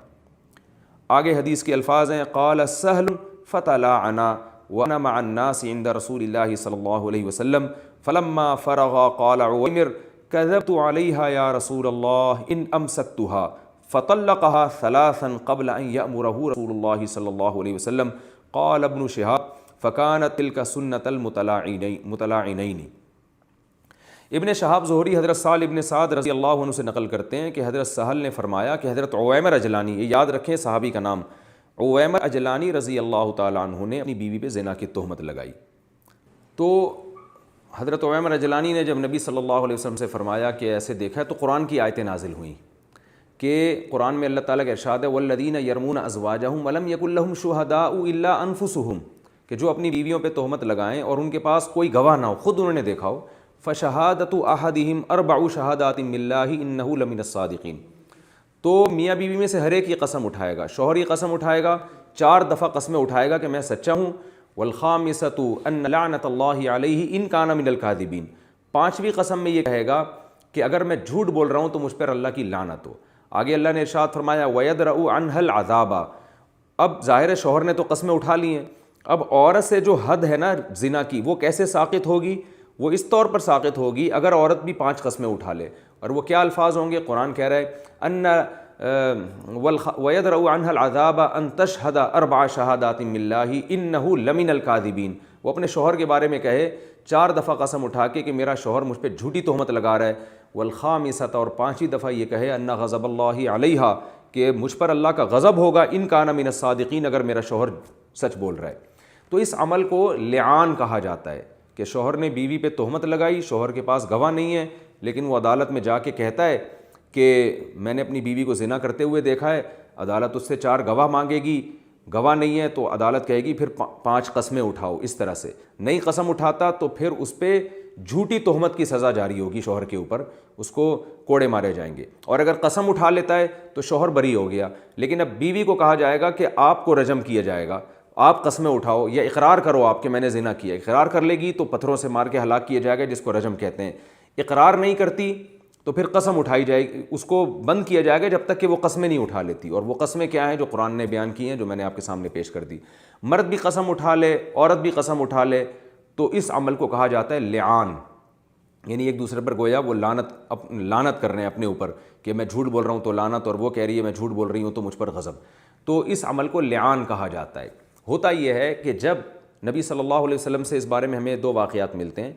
آگے حدیث کے الفاظ ہیں قال سہل فتلاعنا وانا مع الناس عند رسول اللہ صلی اللہ علیہ وسلم فلما فرغ قال عویمر كذبت عليها يا رسول الله إن أمسكتها فطلقها 3 قبل أن يأمره رسول الله صلى الله عليه وسلم. قال ابن شهاب فكانت تلك سنة المتلاعنين. ابن شہاب زہری حضرت سہل ابن سعد رضی اللہ عنہ سے نقل کرتے ہیں کہ حضرت سہل نے فرمایا کہ حضرت عویمر اجلانی، یہ یاد رکھیں صحابی کا نام، عویمر اجلانی رضی اللہ تعالیٰ عنہ نے اپنی بیوی پہ زنا کی تہمت لگائی۔ تو حضرت عویمر اجلانی نے جب نبی صلی اللہ علیہ وسلم سے فرمایا کہ ایسے دیکھا ہے، تو قرآن کی آیتیں نازل ہوئیں کہ قرآن میں اللہ تعالیٰ کا ارشاد ہے وَالَّذِينَ يَرْمُونَ أَزْوَاجَهُمْ وَلَمْ يَكُنْ لَهُمْ شُهَدَاءُ إِلَّا أَنفُسُهُمْ، کہ جو اپنی بیویوں پہ تہمت لگائیں اور ان کے پاس کوئی گواہ نہ ہو، خود انہوں نے دیکھا ہو، فَشَهَادَةُ أَحَدِهِمْ أَرْبَعُ شَهَادَاتٍ بِاللَّهِ إِنَّهُ لَمِنَ الصَّادِقِينَ، تو میاں بیوی میں سے ہر ایک یہ قسم اٹھائے گا، شوہر یہ قسم اٹھائے گا، 4 دفعہ قسمیں اٹھائے گا کہ میں سچا ہوں، وَالْخَامِسَةُ أَنَّ لَعْنَةَ اللَّهِ عَلَيْهِ إِن كَانَ مِنَ الْكَاذِبِينَ، 5ویں قسم میں یہ کہے گا کہ اگر میں جھوٹ بول رہا ہوں تو مجھ پر اللہ کی لعنت ہو۔ آگے اللہ نے ارشاد فرمایا وَيَدْرَأُ عَنْهَا الْعَذَابَ، اب ظاہر ہے شوہر نے تو قسمیں اٹھا لی ہیں، اب عورت سے جو حد ہے نا زنا کی وہ کیسے ساقط ہوگی؟ وہ اس طور پر ساقط ہوگی اگر عورت بھی 5 قسمیں اٹھا لے، اور وہ کیا الفاظ ہوں گے؟ قرآن کہہ رہا ہے ان وَيَدْرَأُ عَنْهَا الْعَذَابَ أَن تَشْهَدَ 4 شَهَادَاتٍ بِاللَّهِ إِنَّهُ لَمِنَ الْكَاذِبِينَ، وہ اپنے شوہر کے بارے میں کہے 4 دفعہ قسم اٹھا کے کہ میرا شوہر مجھ پہ جھوٹی تہمت لگا رہا ہے، والخامسۃ، اور 5ویں دفعہ یہ کہے ان غضب اللہ علیہا، کہ مجھ پر اللہ کا غضب ہوگا، ان کان من الصادقین، اگر میرا شوہر سچ بول رہا ہے۔ تو اس عمل کو لعان کہا جاتا ہے کہ شوہر نے بیوی پہ تہمت لگائی، شوہر کے پاس گواہ نہیں ہے، لیکن وہ عدالت میں جا کے کہتا ہے کہ میں نے اپنی بیوی کو زنا کرتے ہوئے دیکھا ہے، عدالت اس سے 4 گواہ مانگے گی، گواہ نہیں ہے تو عدالت کہے گی پھر 5 قسمیں اٹھاؤ، اس طرح سے نئی قسم اٹھاتا تو پھر اس پہ جھوٹی تہمت کی سزا جاری ہوگی شوہر کے اوپر، اس کو کوڑے مارے جائیں گے، اور اگر قسم اٹھا لیتا ہے تو شوہر بری ہو گیا، لیکن اب بیوی کو کہا جائے گا کہ آپ کو رجم کیا جائے گا، آپ قسمیں اٹھاؤ یا اقرار کرو آپ کہ میں نے زنا کیا، اقرار کر لے گی تو پتھروں سے مار کے ہلاک کیا جائے گا، جس کو رجم کہتے ہیں، اقرار نہیں کرتی تو پھر قسم اٹھائی جائے گی، اس کو بند کیا جائے گا جب تک کہ وہ قسمیں نہیں اٹھا لیتی، اور وہ قسمیں کیا ہیں جو قرآن نے بیان کی ہیں، جو میں نے آپ کے سامنے پیش کر دی۔ مرد بھی قسم اٹھا لے، عورت بھی قسم اٹھا لے، تو اس عمل کو کہا جاتا ہے لعان، یعنی ایک دوسرے پر گویا وہ لعنت کر رہے ہیں اپنے اوپر کہ میں جھوٹ بول رہا ہوں تو لعنت، اور وہ کہہ رہی ہے میں جھوٹ بول رہی ہوں تو مجھ پر غضب، تو اس عمل کو لعان کہا جاتا ہے۔ ہوتا یہ ہے کہ جب نبی صلی اللہ علیہ وسلم سے اس بارے میں ہمیں 2 واقعات ملتے ہیں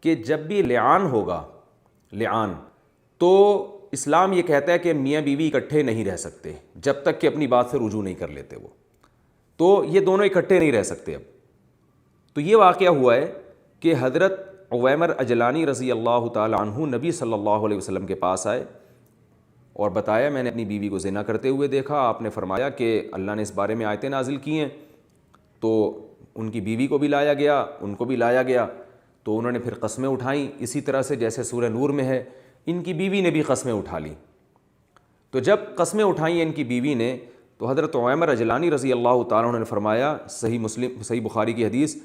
کہ جب بھی لعان ہوگا، لعان، تو اسلام یہ کہتا ہے کہ میاں بیوی اکٹھے نہیں رہ سکتے جب تک کہ اپنی بات سے رجوع نہیں کر لیتے، وہ تو یہ دونوں اکٹھے نہیں رہ سکتے۔ اب تو یہ واقعہ ہوا ہے کہ حضرت عویمر اجلانی رضی اللہ تعالی عنہ نبی صلی اللہ علیہ وسلم کے پاس آئے اور بتایا میں نے اپنی بیوی کو زنا کرتے ہوئے دیکھا، آپ نے فرمایا کہ اللہ نے اس بارے میں آیتیں نازل کی ہیں، تو ان کی بیوی کو بھی لایا گیا، ان کو بھی لایا گیا، تو انہوں نے پھر قسمیں اٹھائیں اسی طرح سے جیسے سورہ نور میں ہے، ان کی بیوی نے بھی قسمیں اٹھا لیں۔ تو جب قسمیں اٹھائیں ان کی بیوی نے، تو حضرت عویمر اجلانی رضی اللہ تعالیٰ عنہ نے فرمایا، صحیح بخاری کی حدیث،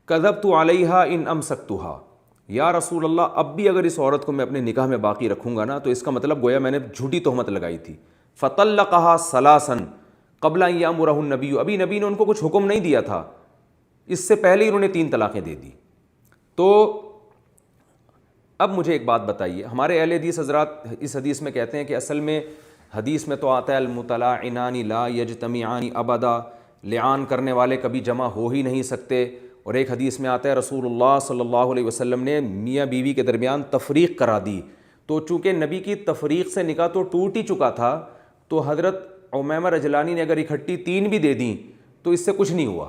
کذبت علیہا ان امسکتھا، یا رسول اللہ اب بھی اگر اس عورت کو میں اپنے نکاح میں باقی رکھوں گا نا تو اس کا مطلب گویا میں نے جھوٹی تہمت لگائی تھی۔ فطلقہا ثلاثا قبل ان یامرہ النبی، ابھی نبی نے ان کو کچھ حکم نہیں دیا تھا، اس سے پہلے ہی انہوں نے 3 طلاقیں دے دی۔ تو اب مجھے ایک بات بتائیے، ہمارے اہل حدیث حضرات اس حدیث میں کہتے ہیں کہ اصل میں حدیث میں تو آتا ہے المطلعنان لا یجتمعان ابدا، لعان کرنے والے کبھی جمع ہو ہی نہیں سکتے، اور ایک حدیث میں آتا ہے رسول اللہ صلی اللہ علیہ وسلم نے میاں بیوی کے درمیان تفریق کرا دی، تو چونکہ نبی کی تفریق سے نکاح تو ٹوٹ ہی چکا تھا، تو حضرت عویمر اجلانی نے اگر اکٹھی 3 بھی دے دیں تو اس سے کچھ نہیں ہوا،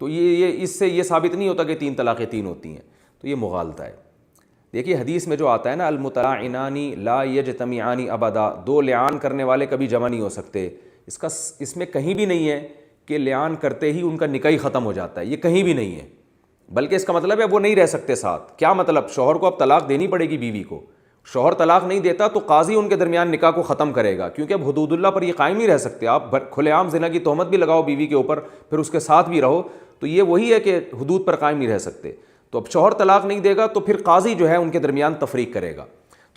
تو یہ اس سے یہ ثابت نہیں ہوتا کہ 3 طلاقیں 3 ہوتی ہیں، تو یہ مغالطہ ہے۔ دیکھیے حدیث میں جو آتا ہے نا المطلعنان لا یجتمعان ابدا، 2 لعان کرنے والے کبھی جمع نہیں ہو سکتے، اس میں کہیں بھی نہیں ہے کہ لعان کرتے ہی ان کا نکاح ختم ہو جاتا ہے، یہ کہیں بھی نہیں ہے، بلکہ اس کا مطلب ہے وہ نہیں رہ سکتے ساتھ۔ کیا مطلب؟ شوہر کو اب طلاق دینی پڑے گی بیوی کو، شوہر طلاق نہیں دیتا تو قاضی ان کے درمیان نکاح کو ختم کرے گا، کیونکہ اب حدود اللہ پر یہ قائم نہیں رہ سکتے، آپ کھلے عام زنا کی تہمت بھی لگاؤ بیوی کے اوپر پھر اس کے ساتھ بھی رہو، تو یہ وہی ہے کہ حدود پر قائم نہیں رہ سکتے، تو اب شوہر طلاق نہیں دے گا تو پھر قاضی جو ہے ان کے درمیان تفریق کرے گا۔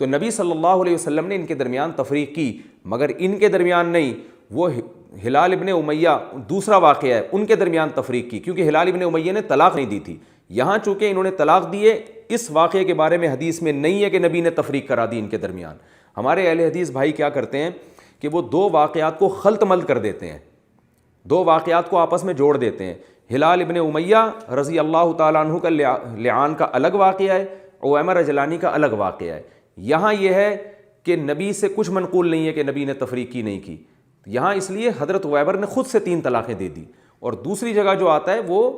تو نبی صلی اللہ علیہ وسلم نے ان کے درمیان تفریق کی، مگر ان کے درمیان نہیں، وہ ہلال ابن امیہ دوسرا واقعہ ہے، ان کے درمیان تفریق کی، کیونکہ ہلال ابن امیہ نے طلاق نہیں دی تھی، یہاں چونکہ انہوں نے طلاق دیے، اس واقعے کے بارے میں حدیث میں نہیں ہے کہ نبی نے تفریق کرا دی ان کے درمیان۔ ہمارے اہل حدیث بھائی کیا کرتے ہیں کہ وہ 2 واقعات کو خلط ملط کر دیتے ہیں، 2 واقعات کو آپس میں جوڑ دیتے ہیں، ہلال ابن امیہ رضی اللہ تعالیٰ عنہ کا لعان کا الگ واقعہ ہے، عویمر اجلانی کا الگ واقعہ ہے. یہاں یہ ہے کہ نبی سے کچھ منقول نہیں ہے کہ نبی نے تفریق کی نہیں کی. یہاں اس لیے حضرت عویمر نے خود سے 3 طلاقیں دے دی. اور دوسری جگہ جو آتا ہے وہ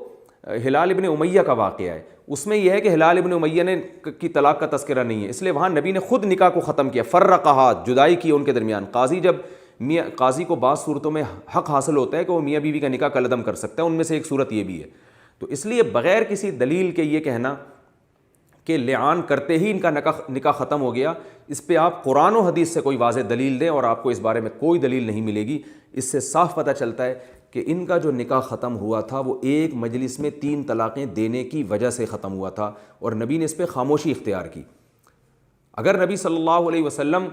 ہلال ابن امیہ کا واقعہ ہے. اس میں یہ ہے کہ ہلال ابن امیہ نے کی طلاق کا تذکرہ نہیں ہے, اس لیے وہاں نبی نے خود نکاح کو ختم کیا, فرقہا, جدائی کی ان کے درمیان. قاضی کو بعض صورتوں میں حق حاصل ہوتا ہے کہ وہ میاں بیوی کا نکاح کالعدم کر سکتا ہے, ان میں سے ایک صورت یہ بھی ہے. تو اس لیے بغیر کسی دلیل کے یہ کہنا کہ لعان کرتے ہی ان کا نکاح ختم ہو گیا, اس پہ آپ قرآن و حدیث سے کوئی واضح دلیل دیں اور آپ کو اس بارے میں کوئی دلیل نہیں ملے گی. اس سے صاف پتہ چلتا ہے کہ ان کا جو نکاح ختم ہوا تھا وہ ایک مجلس میں 3 طلاقیں دینے کی وجہ سے ختم ہوا تھا, اور نبی نے اس پہ خاموشی اختیار کی. اگر نبی صلی اللہ علیہ وسلم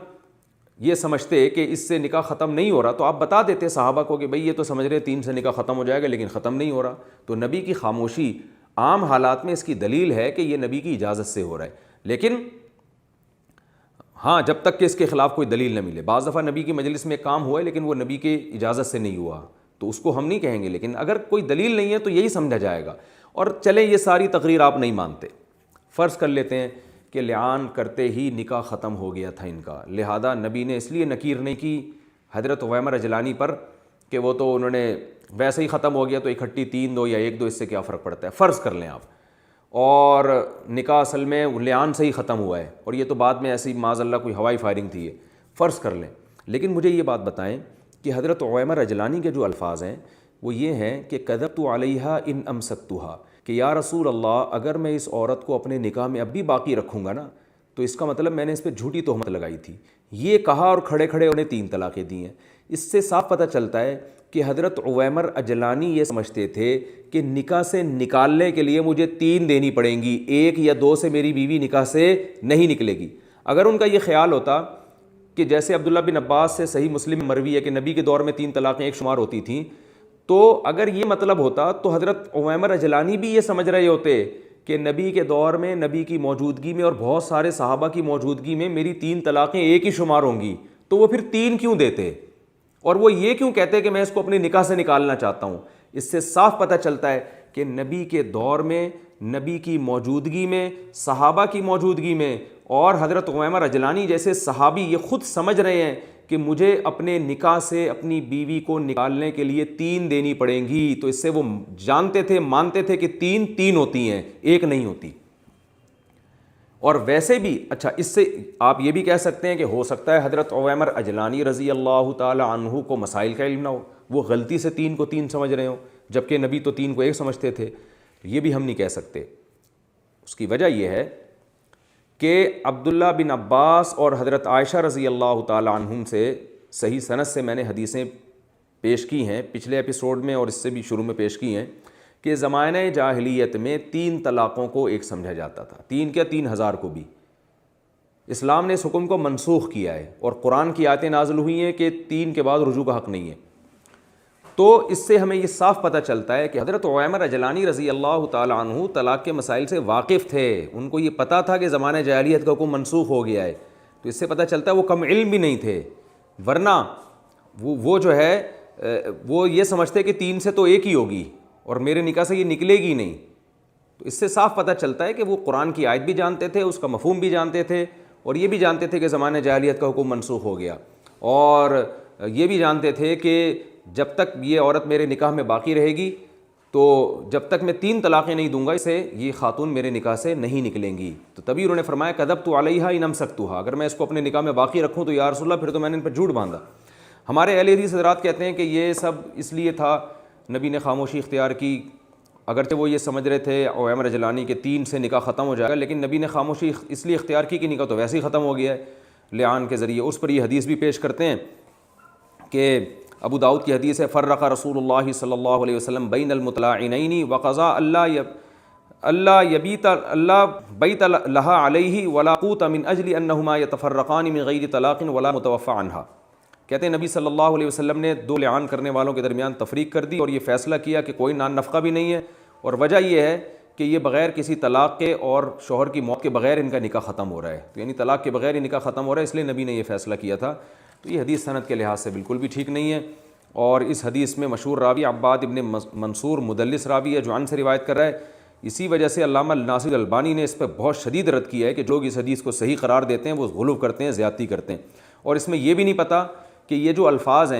یہ سمجھتے کہ اس سے نکاح ختم نہیں ہو رہا تو آپ بتا دیتے صحابہ کو کہ بھئی یہ تو سمجھ رہے 3 سے نکاح ختم ہو جائے گا لیکن ختم نہیں ہو رہا. تو نبی کی خاموشی عام حالات میں اس کی دلیل ہے کہ یہ نبی کی اجازت سے ہو رہا ہے. لیکن ہاں جب تک کہ اس کے خلاف کوئی دلیل نہ ملے. بعض دفعہ نبی کی مجلس میں کام ہوا ہے لیکن وہ نبی کی اجازت سے نہیں ہوا تو اس کو ہم نہیں کہیں گے, لیکن اگر کوئی دلیل نہیں ہے تو یہی سمجھا جائے گا. اور چلیں یہ ساری تقریر آپ نہیں مانتے, فرض کر لیتے ہیں کہ لعان کرتے ہی نکاح ختم ہو گیا تھا ان کا, لہذا نبی نے اس لیے نکیر نہیں کی حضرت عویمر اجلانی پر کہ وہ تو انہوں نے ویسے ہی ختم ہو گیا تو اکٹھی 3 دو یا 1 دو, اس سے کیا فرق پڑتا ہے. فرض کر لیں آپ, اور نکاح اصل میں لعان سے ہی ختم ہوا ہے اور یہ تو بعد میں ایسی معاذ اللہ کوئی ہوائی فائرنگ تھی, یہ فرض کر لیں. لیکن مجھے یہ بات بتائیں کہ حضرت عویمر اجلانی کے جو الفاظ ہیں وہ یہ ہیں کہ کذبت علیہا ان امسکتھا, کہ یا رسول اللہ اگر میں اس عورت کو اپنے نکاح میں اب بھی باقی رکھوں گا نا تو اس کا مطلب میں نے اس پہ جھوٹی تہمت لگائی تھی. یہ کہا اور کھڑے کھڑے انہیں 3 طلاقیں دی ہیں. اس سے صاف پتہ چلتا ہے کہ حضرت عویمر اجلانی یہ سمجھتے تھے کہ نکاح سے نکالنے کے لیے مجھے 3 دینی پڑیں گی, 1 یا 2 سے میری بیوی نکاح سے نہیں نکلے گی. اگر ان کا یہ خیال ہوتا کہ جیسے عبداللہ بن عباس سے صحیح مسلم مروی ہے کہ نبی کے دور میں 3 طلاقیں ایک شمار ہوتی تھیں, تو اگر یہ مطلب ہوتا تو حضرت عویمر اجلانی بھی یہ سمجھ رہے ہوتے کہ نبی کے دور میں نبی کی موجودگی میں اور بہت سارے صحابہ کی موجودگی میں میری 3 طلاقیں ایک ہی شمار ہوں گی, تو وہ پھر 3 کیوں دیتے اور وہ یہ کیوں کہتے کہ میں اس کو اپنے نکاح سے نکالنا چاہتا ہوں. اس سے صاف پتہ چلتا ہے کہ نبی کے دور میں, نبی کی موجودگی میں, صحابہ کی موجودگی میں, اور حضرت عویمر اجلانی جیسے صحابی یہ خود سمجھ رہے ہیں کہ مجھے اپنے نکاح سے اپنی بیوی کو نکالنے کے لیے 3 دینی پڑیں گی. تو اس سے وہ جانتے تھے, مانتے تھے کہ 3 ہوتی ہیں, 1 نہیں ہوتی. اور ویسے بھی اچھا اس سے آپ یہ بھی کہہ سکتے ہیں کہ ہو سکتا ہے حضرت عویمر اجلانی رضی اللہ تعالی عنہ کو مسائل کا علم نہ ہو, وہ غلطی سے 3 کو 3 سمجھ رہے ہوں جبکہ نبی تو 3 کو 1 سمجھتے تھے. یہ بھی ہم نہیں کہہ سکتے. اس کی وجہ یہ ہے کہ عبداللہ بن عباس اور حضرت عائشہ رضی اللہ تعالی عنہم سے صحیح سند سے میں نے حدیثیں پیش کی ہیں پچھلے ایپیسوڈ میں اور اس سے بھی شروع میں پیش کی ہیں کہ زمانہ جاہلیت میں 3 طلاقوں کو ایک سمجھا جاتا تھا, 3 کیا 3000 کو بھی. اسلام نے اس حکم کو منسوخ کیا ہے اور قرآن کی آیتیں نازل ہوئی ہیں کہ 3 کے بعد رجوع کا حق نہیں ہے. تو اس سے ہمیں یہ صاف پتہ چلتا ہے کہ حضرت عویمر اجلانی رضی اللہ تعالی عنہ طلاق کے مسائل سے واقف تھے, ان کو یہ پتہ تھا کہ زمانہ جاہلیت کا حکم منسوخ ہو گیا ہے. تو اس سے پتہ چلتا ہے وہ کم علم بھی نہیں تھے, ورنہ وہ جو ہے وہ یہ سمجھتے کہ 3 سے تو 1 ہی ہوگی اور میرے نکاح سے یہ نکلے گی نہیں. تو اس سے صاف پتہ چلتا ہے کہ وہ قرآن کی آیت بھی جانتے تھے, اس کا مفہوم بھی جانتے تھے, اور یہ بھی جانتے تھے کہ زمانہ جاہلیت کا حکم منسوخ ہو گیا, اور یہ بھی جانتے تھے کہ جب تک یہ عورت میرے نکاح میں باقی رہے گی تو جب تک میں 3 طلاقیں نہیں دوں گا اسے یہ خاتون میرے نکاح سے نہیں نکلیں گی. تو تبھی انہوں نے فرمایا کذبت علیہا ان امسکتھا, اگر میں اس کو اپنے نکاح میں باقی رکھوں تو یا رسول اللہ پھر تو میں نے ان پر جھوٹ باندھا. ہمارے اہل حدیث حضرات کہتے ہیں کہ یہ سب اس لیے تھا نبی نے خاموشی اختیار کی, اگرچہ وہ یہ سمجھ رہے تھے عویمر اجلانی کے 3 سے نکاح ختم ہو جائے گا, لیکن نبی نے خاموشی اس لیے اختیار کی کہ نکاح تو ویسے ہی ختم ہو گیا ہے لعان کے ذریعے. اس پر یہ حدیث بھی پیش کرتے ہیں کہ ابو داؤد کی حدیث ہے فرق رسول اللہ صلی اللہ علیہ وسلم بین المطلعنین وقضا اللہ بیت لها علیہ ولا قوت من اجل انہما یتفرقان من غیر طلاق ولا متوفى عنہا. کہتے ہیں نبی صلی اللہ علیہ وسلم نے 2 لعان کرنے والوں کے درمیان تفریق کر دی اور یہ فیصلہ کیا کہ کوئی نان نفقہ بھی نہیں ہے, اور وجہ یہ ہے کہ یہ بغیر کسی طلاق کے اور شوہر کی موت کے بغیر ان کا نکاح ختم ہو رہا ہے. تو یعنی طلاق کے بغیر ہی نکاح ختم ہو رہا ہے, اس لیے نبی نے یہ فیصلہ کیا تھا. تو یہ حدیث سند کے لحاظ سے بالکل بھی ٹھیک نہیں ہے, اور اس حدیث میں مشہور راوی عباد ابن منصور مدلس راوی ہے جو عن سے روایت کر رہا ہے اسی وجہ سے علامہ ناصر البانی نے اس پہ بہت شدید رد کیا ہے کہ جو لوگ اس حدیث کو صحیح قرار دیتے ہیں وہ غلو کرتے ہیں، زیادتی کرتے ہیں، اور اس میں یہ بھی نہیں پتہ کہ یہ جو الفاظ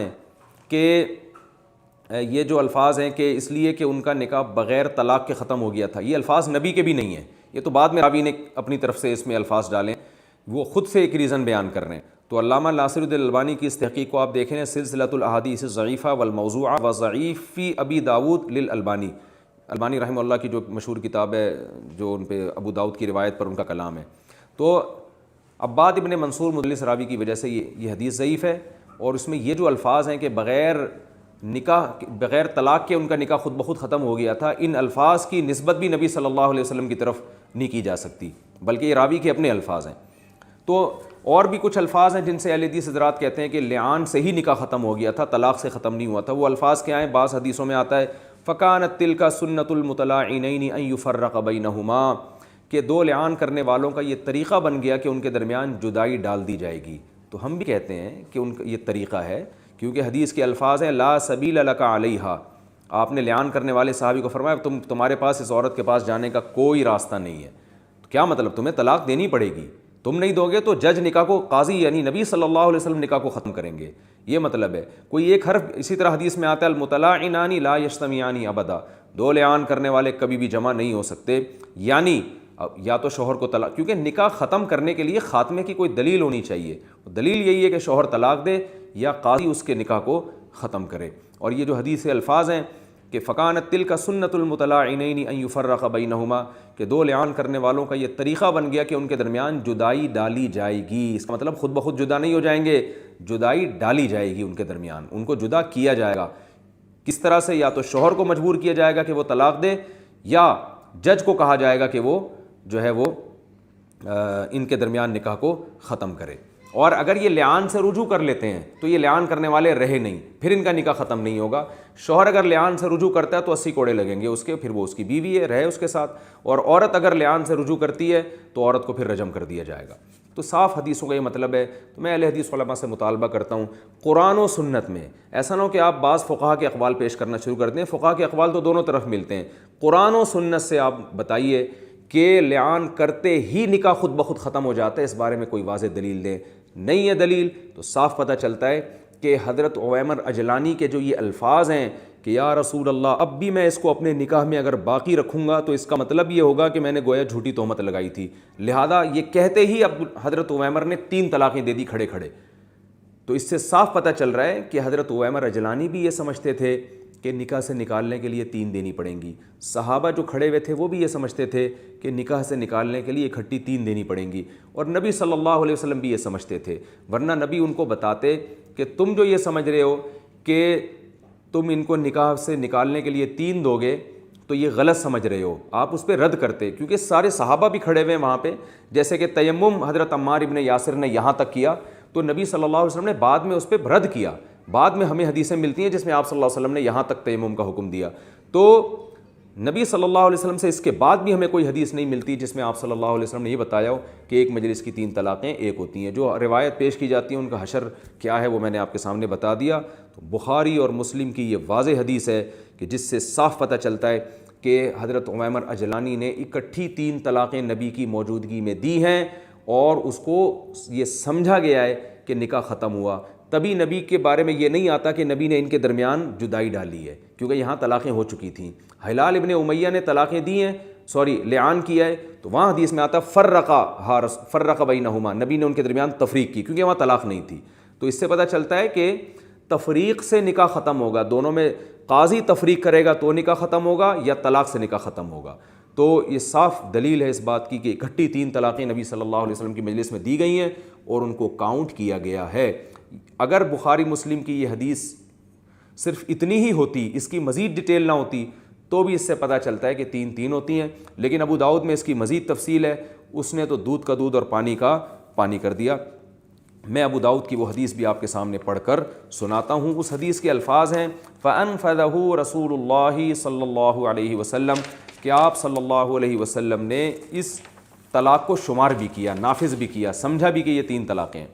ہیں کہ اس لیے کہ ان کا نکاح بغیر طلاق کے ختم ہو گیا تھا، یہ الفاظ نبی کے بھی نہیں ہیں، یہ تو بعد میں راوی نے اپنی طرف سے اس میں الفاظ ڈالیں، وہ خود سے ایک ریزن بیان کر رہے ہیں۔ تو علامہ ناصر الدین البانی کی اس تحقیق کو آپ دیکھیں، سلسلۃ الاحادیث الضعیفہ والموضوعہ وضعیف فی ابی داود للالبانی، البانی رحمہ اللہ کی جو مشہور کتاب ہے، جو ان پہ ابو داؤد کی روایت پر ان کا کلام ہے۔ تو عباد ابن منصور مدلس راوی کی وجہ سے یہ حدیث ضعیف ہے، اور اس میں یہ جو الفاظ ہیں کہ بغیر طلاق کے ان کا نکاح خود بخود ختم ہو گیا تھا، ان الفاظ کی نسبت بھی نبی صلی اللہ علیہ وسلم کی طرف نہیں کی جا سکتی، بلکہ یہ راوی کے اپنے الفاظ ہیں۔ تو اور بھی کچھ الفاظ ہیں جن سے اہل حدیث حضرات کہتے ہیں کہ لعان سے ہی نکاح ختم ہو گیا تھا، طلاق سے ختم نہیں ہوا تھا۔ وہ الفاظ کیا ہیں؟ بعض حدیثوں میں آتا ہے فَكَانَتْ تِلْكَ سُنَّةُ الْمُتَلَاعِنَيْنِ أَن يُفَرَّقَ بَيْنَهُمَا، کہ دو لعان کرنے والوں کا یہ طریقہ بن گیا کہ ان کے درمیان جدائی ڈال دی جائے گی۔ تو ہم بھی کہتے ہیں کہ ان کا یہ طریقہ ہے، کیونکہ حدیث کے الفاظ ہیں لا سبیل لک علیہا، آپ نے لعان کرنے والے صحابی کو فرمایا تمہارے پاس اس عورت کے پاس جانے کا کوئی راستہ نہیں ہے۔ تو کیا مطلب؟ تمہیں طلاق دینی پڑے گی، تم نہیں دو گے تو جج نکاح کو، قاضی یعنی نبی صلی اللہ علیہ وسلم نکاح کو ختم کریں گے، یہ مطلب ہے۔ کوئی ایک حرف، اسی طرح حدیث میں آتا ہے المتلاعنان لا یجتمعان ابدا، دو لعان کرنے والے کبھی بھی جمع نہیں ہو سکتے، یعنی یا تو شوہر کو طلاق، کیونکہ نکاح ختم کرنے کے لیے خاتمے کی کوئی دلیل ہونی چاہیے، دلیل یہی ہے کہ شوہر طلاق دے یا قاضی اس کے نکاح کو ختم کرے۔ اور یہ جو حدیث کے الفاظ ہیں کہ فَكَانَتْ تِلْكَ سُنَّةُ الْمُتَلَاعِنَيْنِ أَن يُفَرَّقَ بَيْنَهُمَا، کہ دو لعان کرنے والوں کا یہ طریقہ بن گیا کہ ان کے درمیان جدائی ڈالی جائے گی۔ اس کا مطلب خود بخود جدا نہیں ہو جائیں گے، جدائی ڈالی جائے گی ان کے درمیان، ان کو جدا کیا جائے گا۔ کس طرح سے؟ یا تو شوہر کو مجبور کیا جائے گا کہ وہ طلاق دے، یا جج کو کہا جائے گا کہ وہ جو ہے وہ ان کے درمیان نکاح کو ختم کرے۔ اور اگر یہ لعان سے رجوع کر لیتے ہیں تو یہ لعان کرنے والے رہے نہیں، پھر ان کا نکاح ختم نہیں ہوگا۔ شوہر اگر لعان سے رجوع کرتا ہے تو 80 کوڑے لگیں گے اس کے، پھر وہ اس کی بیوی ہے، رہے اس کے ساتھ، اور عورت اگر لعان سے رجوع کرتی ہے تو عورت کو پھر رجم کر دیا جائے گا۔ تو صاف حدیثوں کا یہ مطلب ہے۔ تو میں اہل حدیث علماء سے مطالبہ کرتا ہوں قرآن و سنت میں، ایسا نہ ہو کہ آپ بعض فقہا کے اقوال پیش کرنا شروع کر دیں، فقہا کے اقوال تو دونوں طرف ملتے ہیں، قرآن و سنت سے آپ بتائیے کہ لعان کرتے ہی نکاح خود بخود ختم ہو جاتا ہے، اس بارے میں کوئی واضح دلیل دیں۔ نہیں ہے دلیل تو صاف پتہ چلتا ہے کہ حضرت عویمر اجلانی کے جو یہ الفاظ ہیں کہ یا رسول اللہ اب بھی میں اس کو اپنے نکاح میں اگر باقی رکھوں گا تو اس کا مطلب یہ ہوگا کہ میں نے گویا جھوٹی تہمت لگائی تھی، لہذا یہ کہتے ہی اب حضرت عویمر نے 3 طلاقیں دے دی کھڑے کھڑے۔ تو اس سے صاف پتہ چل رہا ہے کہ حضرت عویمر اجلانی بھی یہ سمجھتے تھے کہ نکاح سے نکالنے کے لیے 3 دینی پڑیں گی، صحابہ جو کھڑے ہوئے تھے وہ بھی یہ سمجھتے تھے کہ نکاح سے نکالنے کے لیے اکٹھی 3 دینی پڑیں گی، اور نبی صلی اللہ علیہ وسلم بھی یہ سمجھتے تھے، ورنہ نبی ان کو بتاتے کہ تم جو یہ سمجھ رہے ہو کہ تم ان کو نکاح سے نکالنے کے لیے 3 دو گے تو یہ غلط سمجھ رہے ہو، آپ اس پہ رد کرتے، کیونکہ سارے صحابہ بھی کھڑے ہوئے ہیں وہاں پہ، جیسے کہ تیمم حضرت عمار ابن یاسر نے یہاں تک کیا تو نبی صلی اللہ علیہ وسلم نے بعد میں اس پہ رد کیا، بعد میں ہمیں حدیثیں ملتی ہیں جس میں آپ صلی اللہ علیہ وسلم نے یہاں تک تیمم کا حکم دیا۔ تو نبی صلی اللہ علیہ وسلم سے اس کے بعد بھی ہمیں کوئی حدیث نہیں ملتی جس میں آپ صلی اللہ علیہ وسلم نے یہ بتایا ہو کہ ایک مجلس کی 3 طلاقیں ایک ہوتی ہیں۔ جو روایت پیش کی جاتی ہیں ان کا حشر کیا ہے وہ میں نے آپ کے سامنے بتا دیا۔ تو بخاری اور مسلم کی یہ واضح حدیث ہے کہ جس سے صاف پتہ چلتا ہے کہ حضرت عویمر اجلانی نے اکٹھی 3 طلاقیں نبی کی موجودگی میں دی ہیں، اور اس کو یہ سمجھا گیا ہے کہ نکاح ختم ہوا، تبھی نبی کے بارے میں یہ نہیں آتا کہ نبی نے ان کے درمیان جدائی ڈالی ہے، کیونکہ یہاں طلاقیں ہو چکی تھیں۔ ہلال ابن امیہ نے طلاقیں دی ہیں، لعان کیا ہے، تو وہاں حدیث میں آتا فرق بینہما، نبی نے ان کے درمیان تفریق کی کیونکہ وہاں طلاق نہیں تھی۔ تو اس سے پتہ چلتا ہے کہ تفریق سے نکاح ختم ہوگا، دونوں میں قاضی تفریق کرے گا تو نکاح ختم ہوگا یا طلاق سے نکاح ختم ہوگا۔ تو یہ صاف دلیل ہے اس بات کی کہ اکٹھی 3 طلاقیں نبی صلی اللہ علیہ وسلم کی مجلس میں دی گئی ہیں اور ان کو کاؤنٹ کیا گیا ہے۔ اگر بخاری مسلم کی یہ حدیث صرف اتنی ہی ہوتی، اس کی مزید ڈیٹیل نہ ہوتی، تو بھی اس سے پتہ چلتا ہے کہ 3 ہوتی ہیں، لیکن ابو داؤد میں اس کی مزید تفصیل ہے، اس نے تو دودھ کا دودھ اور پانی کا پانی کر دیا۔ میں ابو داؤد کی وہ حدیث بھی آپ کے سامنے پڑھ کر سناتا ہوں۔ اس حدیث کے الفاظ ہیں فَأَنفَذَهُ رسول اللہ صلی اللہ علیہ وسلم، کہ آپ صلی اللہ علیہ وسلم نے اس طلاق کو شمار بھی کیا، نافذ بھی کیا، سمجھا بھی کہ یہ 3 طلاقیں ہیں۔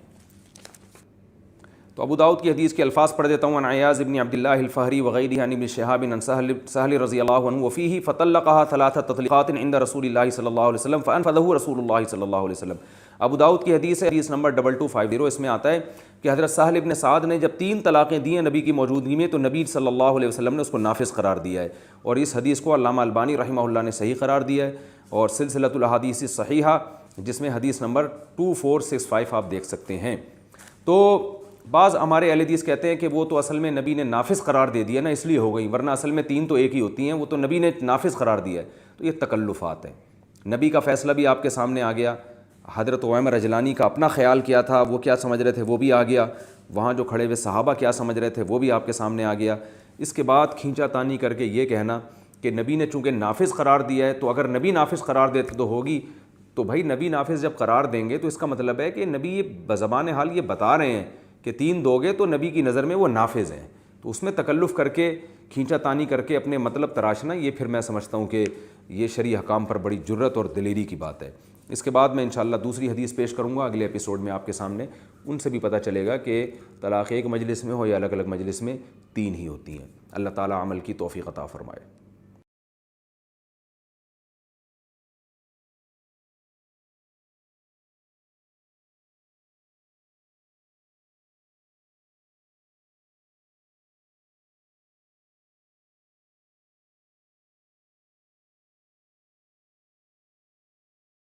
تو ابو داؤد کی حدیث کے الفاظ پڑھ دیتا ہوں. عن عیاض بن عبد اللہ الفہری وغیرہ عن ابن شہاب عن سہل رضی اللہ عنہ وفیہ فطلقها 3 تطلیقات عند رسول اللہ صلی اللہ علیہ وسلم فانفذہ رسول اللہ صلی اللہ علیہ وسلم. ابو داؤد کی حدیث ہے، حدیث نمبر 2250. اس میں آتا ہے کہ حضرت سہل ابن سعد نے جب 3 طلاقیں دی ہیں نبی کی موجودگی میں تو نبی صلی اللہ علیہ وسلم نے اس کو نافذ قرار دیا ہے. اور اس حدیث کو علامہ البانی رحمہ اللہ نے صحیح قرار دیا ہے، اور سلسلۃ الاحادیث الصحیحہ جس میں حدیث نمبر 2465 آپ دیکھ سکتے ہیں. تو بعض ہمارے اہل حدیث کہتے ہیں کہ وہ تو اصل میں نبی نے نافذ قرار دے دیا نا اس لیے ہو گئی، ورنہ اصل میں 3 تو ایک ہی ہوتی ہیں، وہ تو نبی نے نافذ قرار دیا ہے. تو یہ تکلفات ہیں. نبی کا فیصلہ بھی آپ کے سامنے آ گیا، حضرت عمر رجلانی کا اپنا خیال کیا تھا، وہ کیا سمجھ رہے تھے وہ بھی آ گیا، وہاں جو کھڑے ہوئے صحابہ کیا سمجھ رہے تھے وہ بھی آپ کے سامنے آ گیا. اس کے بعد کھینچا تانی کر کے یہ کہنا کہ نبی نے چونکہ نافذ قرار دیا ہے تو اگر نبی نافذ قرار دیتے تو ہوگی. تو بھائی نبی نافذ جب قرار دیں گے تو اس کا مطلب ہے کہ نبی یہ بزبان حال یہ بتا رہے ہیں کہ 3 دو گے تو نبی کی نظر میں وہ نافذ ہیں. تو اس میں تکلف کر کے کھینچا تانی کر کے اپنے مطلب تراشنا، یہ پھر میں سمجھتا ہوں کہ یہ شرعی حکام پر بڑی جرت اور دلیری کی بات ہے. اس کے بعد میں انشاءاللہ دوسری حدیث پیش کروں گا اگلے ایپیسوڈ میں آپ کے سامنے، ان سے بھی پتہ چلے گا کہ طلاق ایک مجلس میں ہو یا الگ الگ مجلس میں 3 ہی ہوتی ہیں. اللہ تعالیٰ عمل کی توفیق عطا فرمائے.